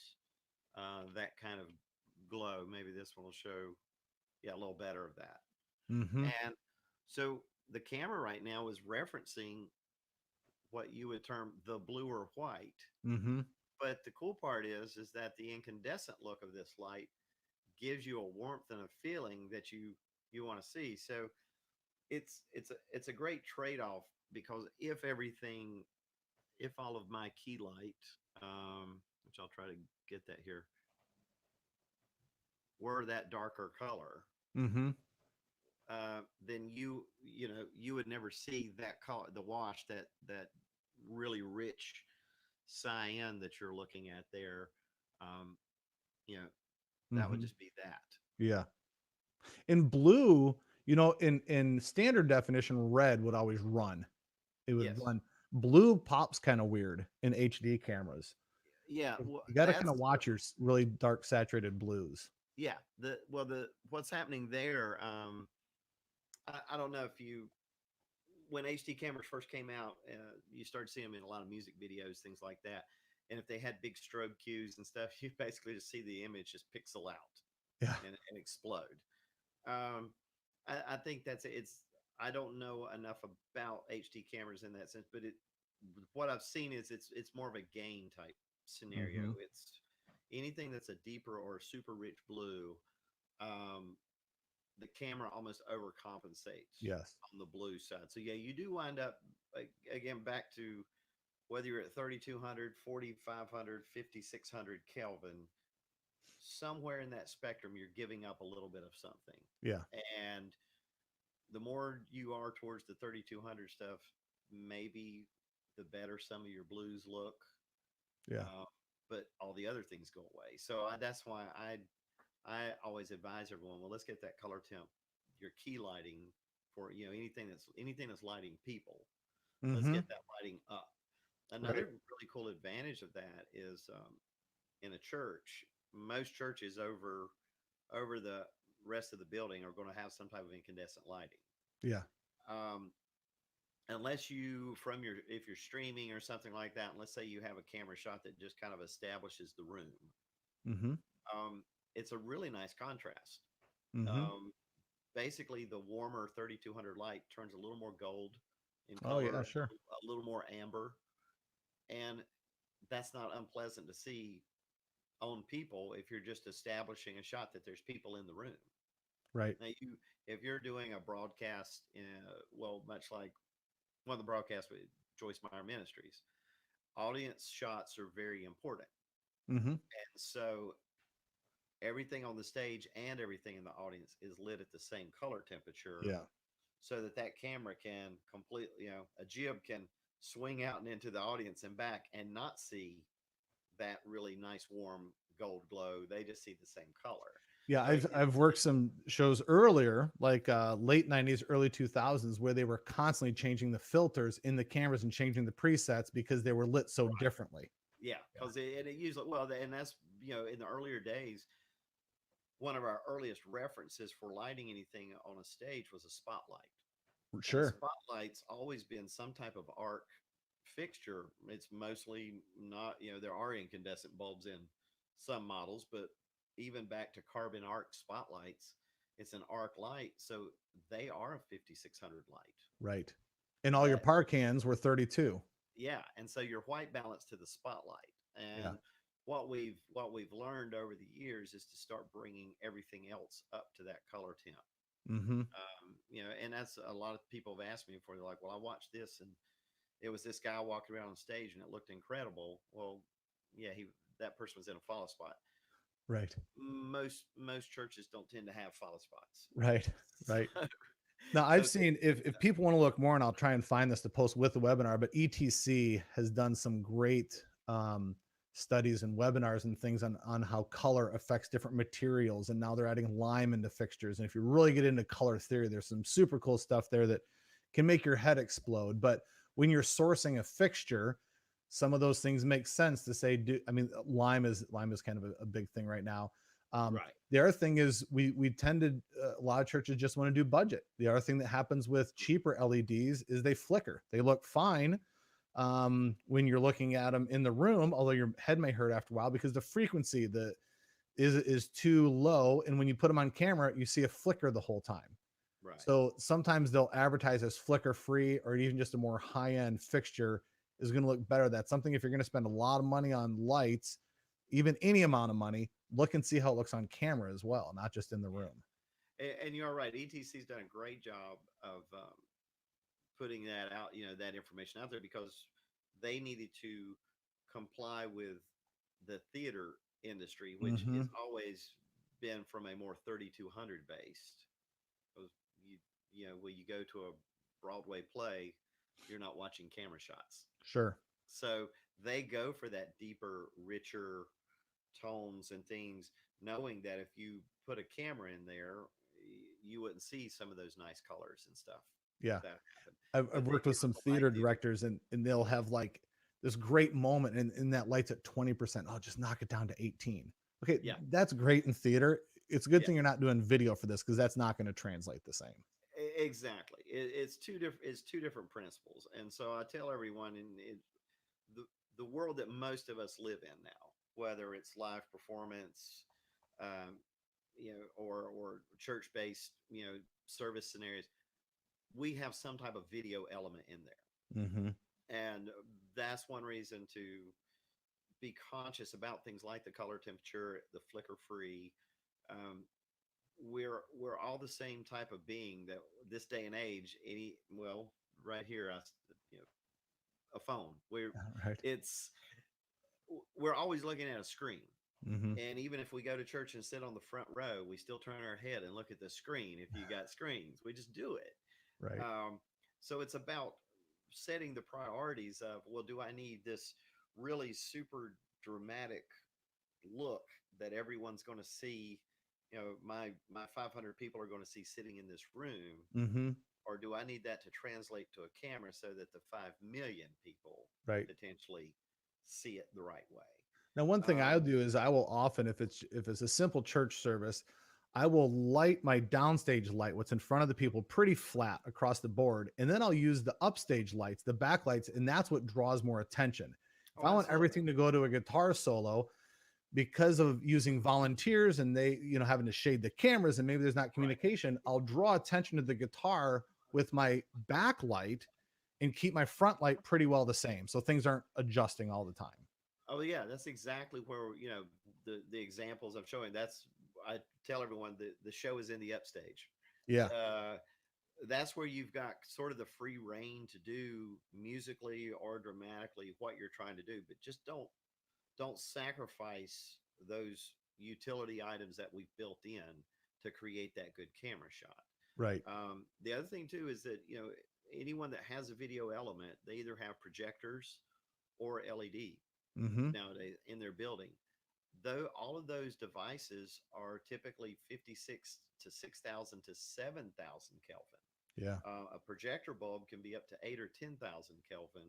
that kind of glow. Maybe this one will show, yeah, a little better of that. Mm-hmm. And so the camera right now is referencing what you would term the blue or white. Mm-hmm. But the cool part is that the incandescent look of this light gives you a warmth and a feeling that you want to see. So it's a great trade off because if all of my key light, which I'll try to get that here, were that darker color, Mm-hmm. then you would never see that color, the wash, that really rich cyan that you're looking at there. Um, you know, that would Mm-hmm. just be that. Yeah. In blue, in standard definition, red would always run. It would Yes. run. Blue pops kind of weird in HD cameras. Yeah. Well, You got to kind of watch your really dark saturated blues. yeah. The what's happening there. I don't know if you when HD cameras first came out, you started seeing them in a lot of music videos, things like that. And if they had big strobe cues and stuff, you basically just see the image just pixel out Yeah. and explode. Um, I think it's. I don't know enough about HD cameras in that sense, but what I've seen is it's more of a gain type scenario. Mm-hmm. It's anything that's a deeper or super rich blue. Um, the camera almost overcompensates Yes. on the blue side. So yeah, you do wind up again back to whether you're at 3200, 4500, 5600 Kelvin, somewhere in that spectrum, you're giving up a little bit of something. Yeah. And the more you are towards the 3200 stuff, maybe the better some of your blues look. Yeah. Uh, but all the other things go away. So that's why I always advise everyone, well, let's get that color temp, your key lighting for anything that's lighting people. Let's Mm-hmm. get that lighting up. Another Right. really cool advantage of that is in a church, most churches over the rest of the building are going to have some type of incandescent lighting. Yeah. Um, unless you from your if you're streaming or something like that, and let's say you have a camera shot that just kind of establishes the room. Mm-hmm. Um, it's a really nice contrast. Mm-hmm. Um, Basically, the warmer 3200 light turns a little more gold in Oh color, yeah, sure. a little more amber, and that's not unpleasant to see on people if you're just establishing a shot that there's people in the room. Right. Now, if you're doing a broadcast, well, much like one of the broadcasts with Joyce Meyer Ministries, audience shots are very important. Mm-hmm. And so everything on the stage and everything in the audience is lit at the same color temperature Yeah. so that that camera can completely, a jib can swing out and into the audience and back and not see that really nice warm gold glow. They just see the same color. Yeah, So I've worked some shows earlier, like late 90s, early 2000s, where they were constantly changing the filters in the cameras and changing the presets because they were lit so right, differently. yeah, Yeah. because it usually, well, and that's, in the earlier days, one of our earliest references for lighting anything on a stage was a spotlight. And a Sure. spotlight's always been some type of arc fixture. It's mostly not, there are incandescent bulbs in some models, but even back to carbon arc spotlights, it's an arc light. So they are a 5600 light. Right. And all your That, par cans were 32. yeah. And so your white balance to the spotlight. Yeah. And what we've learned over the years is to start bringing everything else up to that color temp. Mm-hmm. And that's a lot of people have asked me before. They're like, well, I watched this and it was this guy walking around on stage and it looked incredible. Well, yeah, that person was in a follow spot. Right. Most churches don't tend to have follow spots. Right. Right. So, Now so I've seen if people want to look more, and I'll try and find this to post with the webinar, but ETC has done some great studies and webinars and things on how color affects different materials, and now they're adding lime into fixtures. And if you really get into color theory, there's some super cool stuff there that can make your head explode. But when you're sourcing a fixture, some of those things make sense to say. Lime is kind of a big thing right now. right, The other thing is we tend to a lot of churches just want to do budget. The other thing that happens with cheaper LEDs is they flicker. They look fine when you're looking at them in the room, although your head may hurt after a while because the frequency is too low, and when you put them on camera, you see a flicker the whole time. right. So sometimes they'll advertise as flicker free, or even just a more high end fixture is going to look better. That's something if you're going to spend a lot of money on lights, even any amount of money, look and see how it looks on camera as well, not just in the room. And you're right. ETC's done a great job of putting that out, that information out there because they needed to comply with the theater industry, which Mm-hmm. is always been from a more 3200 based. You, when you go to a Broadway play, you're not watching camera shots. Sure. So they go for that deeper, richer tones and things, knowing that if you put a camera in there, you wouldn't see some of those nice colors and stuff Yeah. that happen. I've But they worked with did some with the light theater theater. directors, and they'll have like this great moment, and that light's at 20%. Oh, just knock it down to 18. Okay, Yeah, that's great in theater. It's a good yeah, thing you're not doing video for this because that's not going to translate the same. exactly. It's two different. It's two different principles, and so I tell everyone the the world that most of us live in now, whether it's live performance, um, or church based, service scenarios, we have some type of video element in there, Mm-hmm. and that's one reason to be conscious about things like the color temperature, the flicker free. Um, we're all the same type of being that this day and age. Right here, you know, a phone. Right. It's we're always looking at a screen. Mm-hmm. And even if we go to church and sit on the front row, we still turn our head and look at the screen. If you got screens, we just do it. Right. So it's about setting the priorities of, well, do I need this really super dramatic look that everyone's going to see? My 500 people are going to see sitting in this room, Mm-hmm. or do I need that to translate to a camera so that the 5 million people Right. potentially see it the right way? Now, one thing I'll Um, do is I will often, if it's a simple church service, I will light my downstage light, what's in front of the people, pretty flat across the board, and then I'll use the upstage lights, the backlights, and that's what draws more attention. If oh, I want absolutely. everything to go to a guitar solo, because of using volunteers and they, having to shade the cameras and maybe there's not Right. communication, I'll draw attention to the guitar with my backlight and keep my front light pretty well the same. So things aren't adjusting all the time. Oh yeah, that's exactly where the examples I'm showing. That's I tell everyone the show is in the upstage. Yeah. Uh, that's where you've got sort of the free reign to do musically or dramatically what you're trying to do, but just don't sacrifice those utility items that we've built in to create that good camera shot. Right. The other thing too is that anyone that has a video element, they either have projectors or LED Mm-hmm. nowadays in their building. Though all of those devices are typically 56 to 6,000 to 7,000 Kelvin. Yeah. A projector bulb can be up to 8 or 10,000 Kelvin,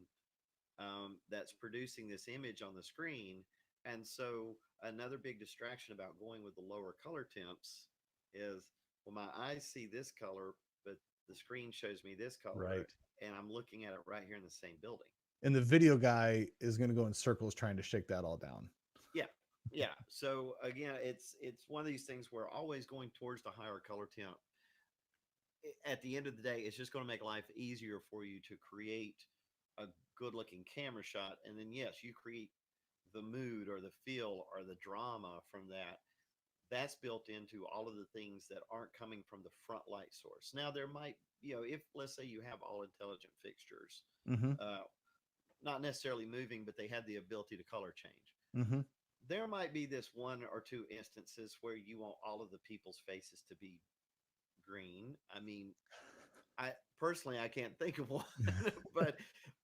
that's producing this image on the screen. And so another big distraction about going with the lower color temps is, well, my eyes see this color, but the screen shows me this color, Right. and I'm looking at it right here in the same building. And the video guy is going to go in circles trying to shake that all down. Yeah. Yeah. So again, it's one of these things where always going towards the higher color temp, at the end of the day, it's just going to make life easier for you to create a good looking camera shot. And then, yes, you create the mood or the feel or the drama from that. That's built into all of the things that aren't coming from the front light source. Now, there might, if let's say you have all intelligent fixtures, Mm-hmm. uh, not necessarily moving, but they have the ability to color change. Mm-hmm. There might be this one or two instances where you want all of the people's faces to be green. I mean, I personally I can't think of one, but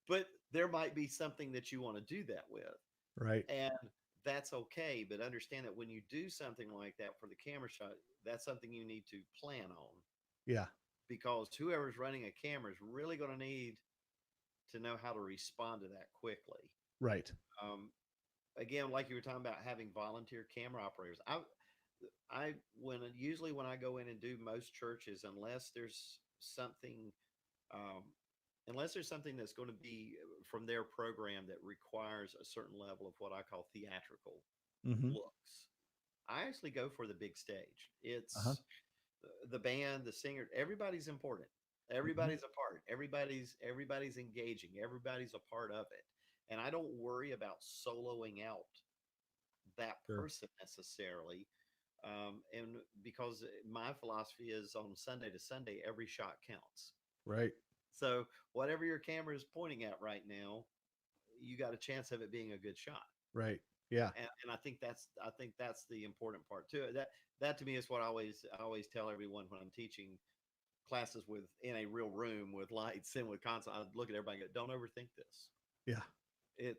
but there might be something that you want to do that with, Right. and that's okay. But understand that when you do something like that for the camera shot, that's something you need to plan on, Yeah. because whoever's running a camera is really going to need to know how to respond to that quickly. Right. Um, Again, like you were talking about having volunteer camera operators, I when usually when I go in and do most churches, um, unless there's something that's going to be from their program that requires a certain level of what I call theatrical Mm-hmm. looks, I actually go for the big stage. Uh-huh. It's the band, the singer, everybody's important. Mm-hmm. Everybody's a part. Everybody's engaging. Everybody's a part of it. And I don't worry about soloing out that Sure. person necessarily. And because my philosophy is on Sunday to Sunday, every shot counts. Right. So whatever your camera is pointing at right now, you got a chance of it being a good shot. Right. Yeah. And I think that's the important part too. That to me is what I always tell everyone when I'm teaching classes with in a real room with lights and with console. I look at everybody and go, don't overthink this. Yeah. It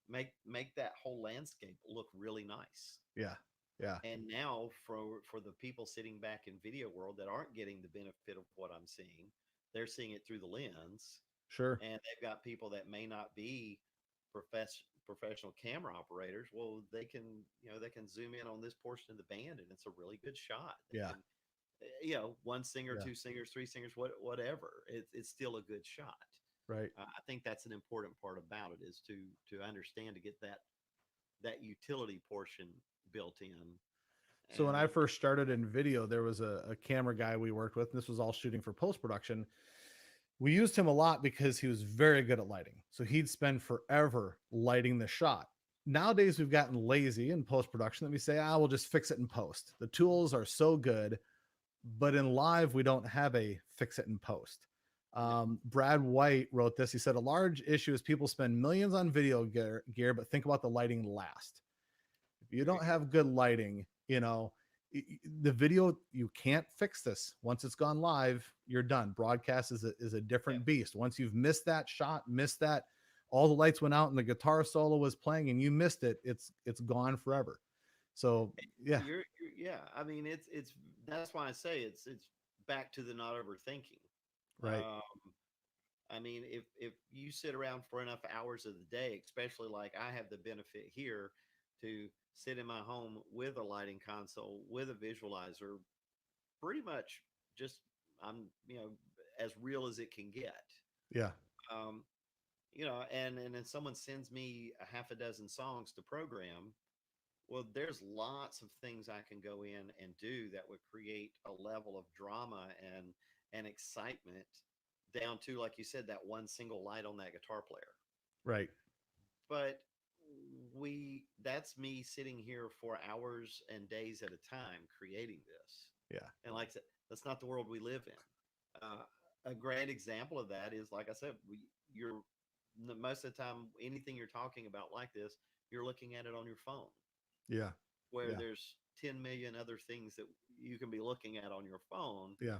make that whole landscape look really nice. Yeah. Yeah. And now for the people sitting back in video world that aren't getting the benefit of what I'm seeing, they're seeing it through the lens, Sure. and they've got people that may not be professional camera operators. Well, they can zoom in on this portion of the band, and it's a really good shot. They Yeah. can, one singer, Yeah. two singers, three singers, whatever. It's still a good shot. Right. I think that's an important part about it, is to understand, to get that utility portion built in. So when And I first started in video, there was a camera guy we worked with, and this was all shooting for post production. We used him a lot because he was very good at lighting. So he'd spend forever lighting the shot. Nowadays, we've gotten lazy in post production that we say, we'll just fix it in post. The tools are so good, but in live, we don't have a fix it in post. no, Brad White wrote this. He said, a large issue is people spend millions on video gear, but think about the lighting last. If you very don't good. have good lighting, the video, you can't fix this. Once it's gone live, you're done. Broadcast is a Yeah. different beast. Once you've missed that shot, missed that, all the lights went out and the guitar solo was playing and you missed it, it's gone forever. So yeah. Yeah. I mean, it's that's why I say it's back to the not overthinking. Right. Um, I mean, if you sit around for enough hours of the day, especially like I have the benefit here to sit in my home with a lighting console, with a visualizer, pretty much just I'm as real as it can get. Yeah. Um, and then someone sends me a half a dozen songs to program. Well, there's lots of things I can go in and do that would create a level of drama and excitement down to, like you said, that one single light on that guitar player. Right. But we that's me sitting here for hours and days at a time creating this. Yeah. And like I said, that's not the world we live in. A great example of that is, like I said, you're most of the time, anything you're talking about like this, you're looking at it on your phone, Yeah. where Yeah. there's 10 million other things that you can be looking at on your phone. Yeah.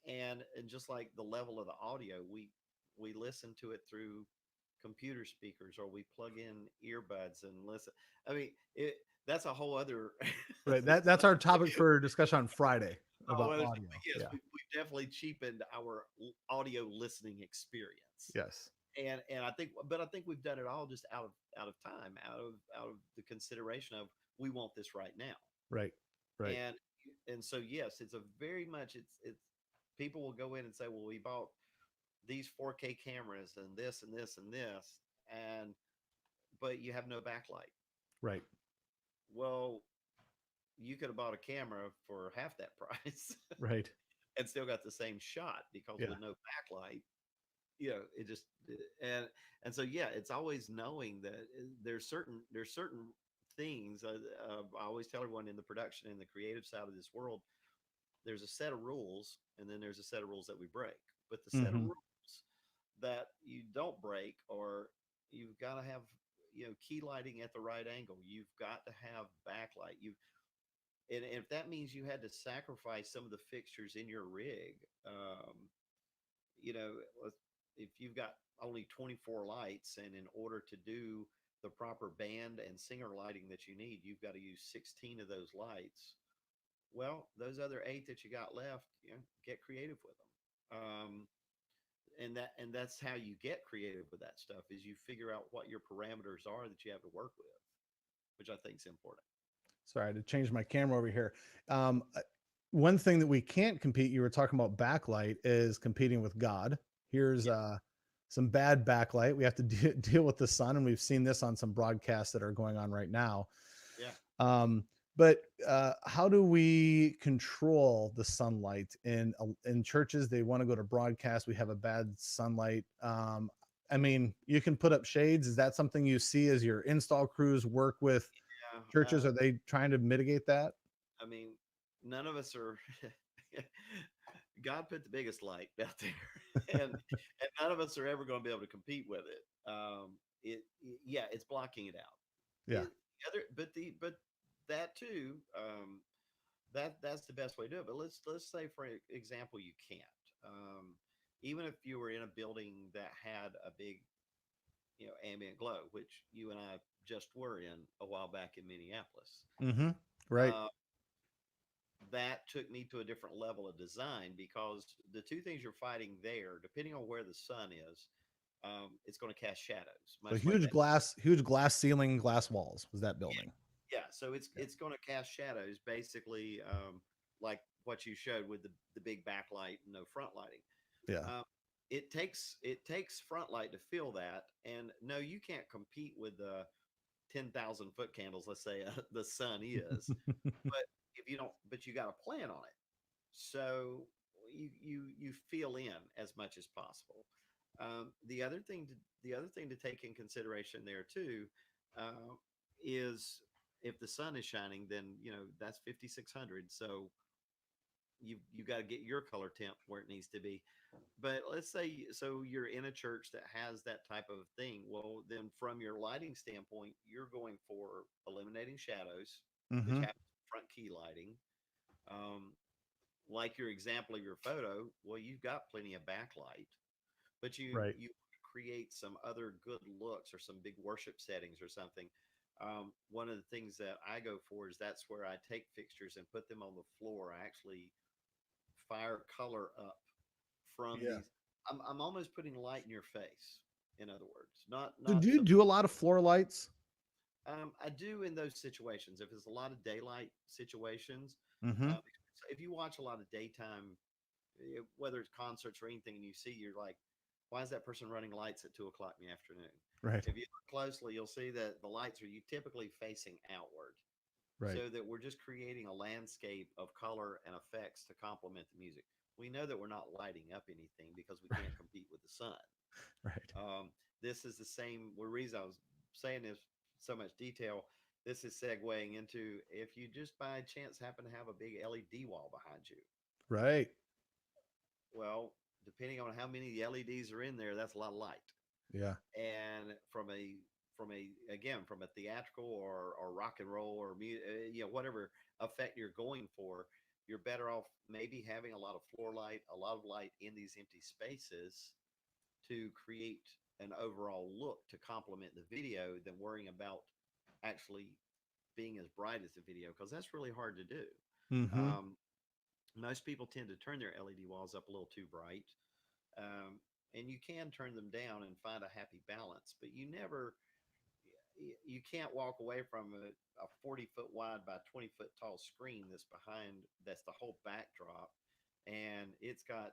And just like the level of the audio, we listen to it through computer speakers, or we plug in earbuds and listen. I mean, that's a whole other Right. That's our topic for discussion on Friday oh, about audio. yes, Yeah. we've definitely cheapened our audio listening experience. Yes. And I think we've done it all just out of time, out of the consideration of, we want this right now. Right. Right. and and so, yes, it's a very much, it's people will go in and say, well, we bought these 4K cameras and this and this and this, and but you have no backlight. Right. Well, you could have bought a camera for half that price Right. and still got the same shot, because Yeah. with no backlight, it just, and so, yeah, it's always knowing that there's certain things. I always tell everyone, in the production and the creative side of this world, there's a set of rules, and then there's a set of rules that we break. But the set of Mm-hmm. rules that you don't break, or you've got to have, key lighting at the right angle. You've got to have backlight. And if that means you had to sacrifice some of the fixtures in your rig, um, you know, if you've got only 24 lights, and in order to do the proper band and singer lighting that you need, you've got to use 16 of those lights. Well, those other 8 that you got left, get creative with them. And that's how you get creative with that stuff, is you figure out what your parameters are that you have to work with, which I think is important. Sorry, I had to change my camera over here. One thing that we can't compete, you were talking about backlight, is competing with God. Here's Yeah, some bad backlight. We have to deal with the sun, and we've seen this on some broadcasts that are going on right now. yeah. Um, but how do we control the sunlight in churches? They want to go to broadcast. We have a bad sunlight. I mean, you can put up shades. Is that something you see as your install crews work with Yeah. churches? Are they trying to mitigate that? I mean, none of us are. God put the biggest light out there, and none of us are ever going to be able to compete with it. Yeah, it's blocking it out. Yeah. But that too, that's the best way to do it. But let's say, for example, you can't. Even if you were in a building that had a big, ambient glow, which you and I just were in a while back in Minneapolis. Mm-hmm. Right. Uh, that took me to a different level of design, because the two things you're fighting there, depending on where the sun is, it's going to cast shadows, So much like that. huge glass ceiling, glass walls was that building. Yeah, so it's Yeah. it's going to cast shadows, basically, like what you showed with the big backlight and no front lighting. Yeah. Um, it takes front light to fill that, and no, you can't compete with the 10,000-foot candles. Let's say the sun is, but but you got a plan on it, so you fill in as much as possible. The other thing to take in consideration there too, uh, is, if the sun is shining, then that's 5600. So you got to get your color temp where it needs to be. But let's say, so you're in a church that has that type of thing. Well, then, from your lighting standpoint, you're going for eliminating shadows, which Mm-hmm. happens front key lighting. Um, like your example of your photo, well, you've got plenty of backlight, but Right. you create some other good looks, or some big worship settings or something. One of the things that I go for is, that's where I take fixtures and put them on the floor. I actually fire color up from Yeah. these. I'm almost putting light in your face. In other words, not So not do you some. do a lot of floor lights? I do in those situations. If it's a lot of daylight situations, Mm-hmm. if you watch a lot of daytime, whether it's concerts or anything, and you see, you're like, why is that person running lights at 2 o'clock in the afternoon? Right. If you look closely, you'll see that the lights are, you typically facing outward. Right. so that we're just creating a landscape of color and effects to complement the music. We know that we're not lighting up anything because we can't compete with the sun. Right. This is the same. The reason I was saying this so much detail. This is segueing into if you just by chance happen to have a big LED wall behind you. Right. Well, depending on how many LEDs are in there, that's a lot of light. Yeah. And from a theatrical or rock and roll or whatever effect you're going for, you're better off maybe having a lot of floor light, a lot of light in these empty spaces to create an overall look to complement the video than worrying about actually being as bright as the video, because that's really hard to do. Mm-hmm. Um, Most people tend to turn their LED walls up a little too bright, um, and you can turn them down and find a happy balance, but you can't walk away from a 40-foot wide by 20-foot tall screen that's the whole backdrop, and it's got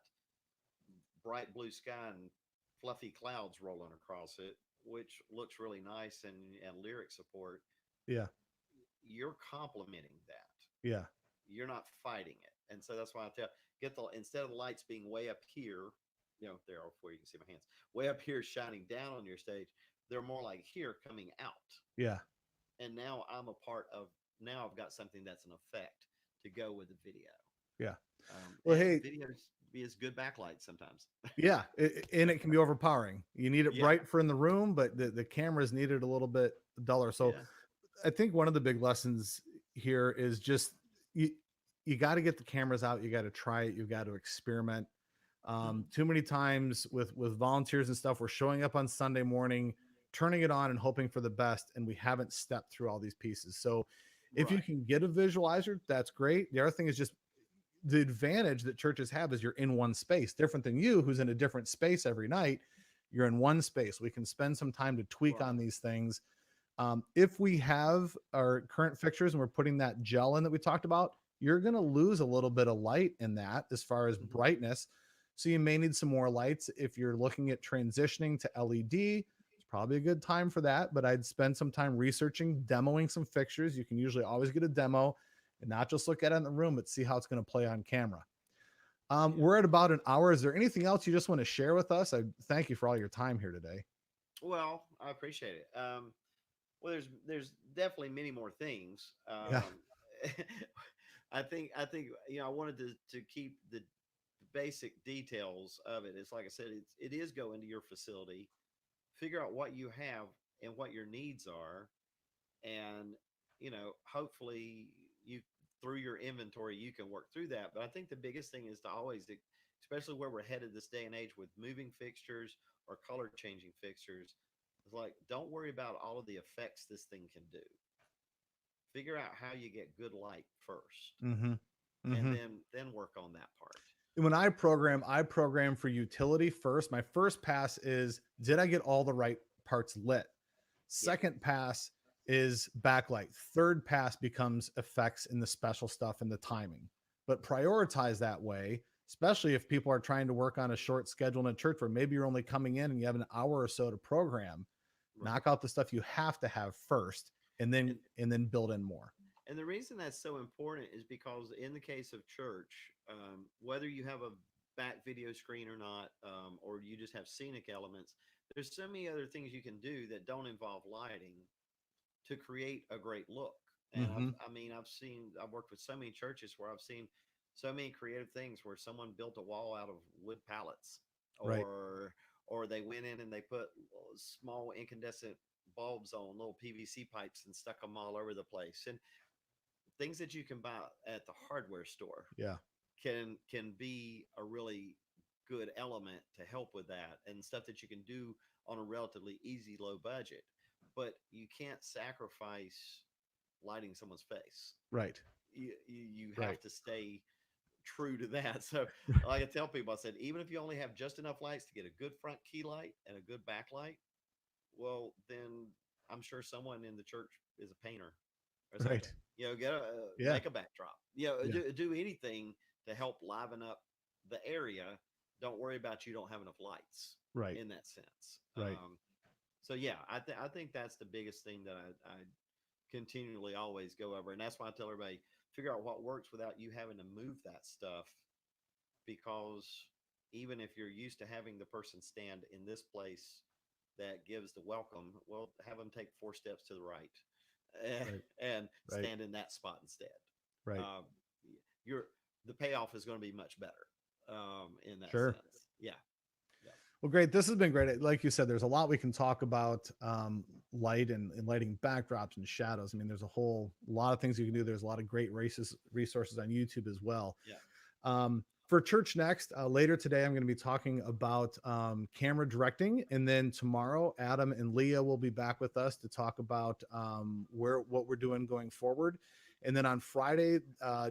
bright blue sky and fluffy clouds rolling across it, which looks really nice and lyric support. Yeah. You're complementing that. Yeah. You're not fighting it. And so that's why I tell get the instead of the lights being way up here, there where you can see my hands, way up here shining down on your stage, they're more like here coming out. Yeah. And now I'm a part of now I've got something that's an effect to go with the video. Yeah. Well, And hey, videos is good backlight sometimes. yeah, and it can be overpowering. You need it Yeah. bright for in the room, but the cameras needed a little bit duller. So Yeah. I think one of the big lessons here is just you you got to get the cameras out. You got to try it. You got to experiment. Hmm. Too many times with volunteers and stuff, we're showing up on Sunday morning, turning it on and hoping for the best, and we haven't stepped through all these pieces. So if you Right. can get a visualizer, that's great. The other thing is just the advantage that churches have is you're in one space, different than you, who's in a different space every night. You're in one space. We can spend some time to tweak on Right. these things. If we have our current fixtures and we're putting that gel in that we talked about, you're going to lose a little bit of light in that as far as Hmm. brightness. So you may need some more lights. If you're looking at transitioning to LED, it's probably a good time for that. But I'd spend some time researching, demoing some fixtures. You can usually always get a demo and not just look at it in the room, but see how it's going to play on camera. Yeah. We're at about an hour. Is there anything else you just want to share with us? I thank you for all your time here today. Well, I appreciate it. Well, there's definitely many more things. Yeah. I think I wanted to keep the basic details of it. It's like I said, it is go into your facility, figure out what you have and what your needs are, and hopefully you through your inventory you can work through that. But I think the biggest thing is to always, especially where we're headed this day and age with moving fixtures or color changing fixtures, it's like don't worry about all of the effects this thing can do. Figure out how you get good light first, Mm-hmm. and Mm-hmm. then work on that part. When I program for utility first. My first pass is, did I get all the right parts lit? Yeah. Second pass is backlight. Third pass becomes effects in the special stuff and the timing. But prioritize that way, especially if people are trying to work on a short schedule in a church where maybe you're only coming in and you have an hour or so to program. Right. Knock out the stuff you have to have first, and then and build in more. And the reason that's so important is because in the case of church, whether you have a back video screen or not, or you just have scenic elements, there's so many other things you can do that don't involve lighting to create a great look. And Mm-hmm. I've worked with so many churches where I've seen so many creative things where someone built a wall out of wood pallets, Right. or they went in and they put small incandescent bulbs on little PVC pipes and stuck them all over the place. And things that you can buy at the hardware store Yeah. can be a really good element to help with that, and stuff that you can do on a relatively easy low budget, but you can't sacrifice lighting someone's face. Right. You Right. have to stay true to that. So like I tell people, I said even if you only have just enough lights to get a good front key light and a good backlight, well then I'm sure someone in the church is a painter or something. Right. Get a Yeah. make a backdrop. Yeah. Do anything to help liven up the area. Don't worry about you don't have enough lights Right. in that sense. Right. So yeah, I think that's the biggest thing that I continually always go over. And that's why I tell everybody, figure out what works without you having to move that stuff, because even if you're used to having the person stand in this place that gives the welcome, well, have them take 4 steps to the right Right. and Right. stand in that spot instead. Right. Um, you're the payoff is going to be much better in that Sure. sense. Yeah. Yeah. Well, great. This has been great. Like you said, there's a lot we can talk about, light and lighting backdrops and shadows. I mean, there's a whole lot of things you can do. There's a lot of great resources on YouTube as well. Yeah. For ChurchNeXt, later today, I'm going to be talking about camera directing. And then tomorrow, Adam and Leah will be back with us to talk about what we're doing going forward. And then on Friday,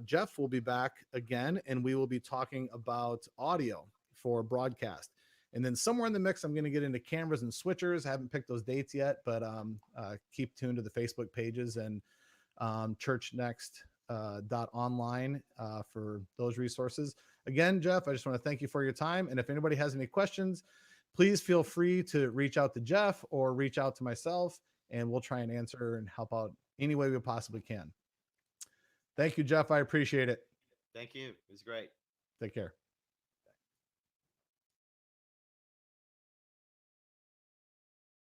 Jeff will be back again, and we will be talking about audio for broadcast. And then somewhere in the mix, I'm going to get into cameras and switchers. I haven't picked those dates yet, but keep tuned to the Facebook pages and ChurchNeXt .online for those resources. Again, Jeff, I just want to thank you for your time. And if anybody has any questions, please feel free to reach out to Jeff or reach out to myself, and we'll try and answer and help out any way we possibly can. Thank you, Jeff. I appreciate it. Thank you. It was great. Take care.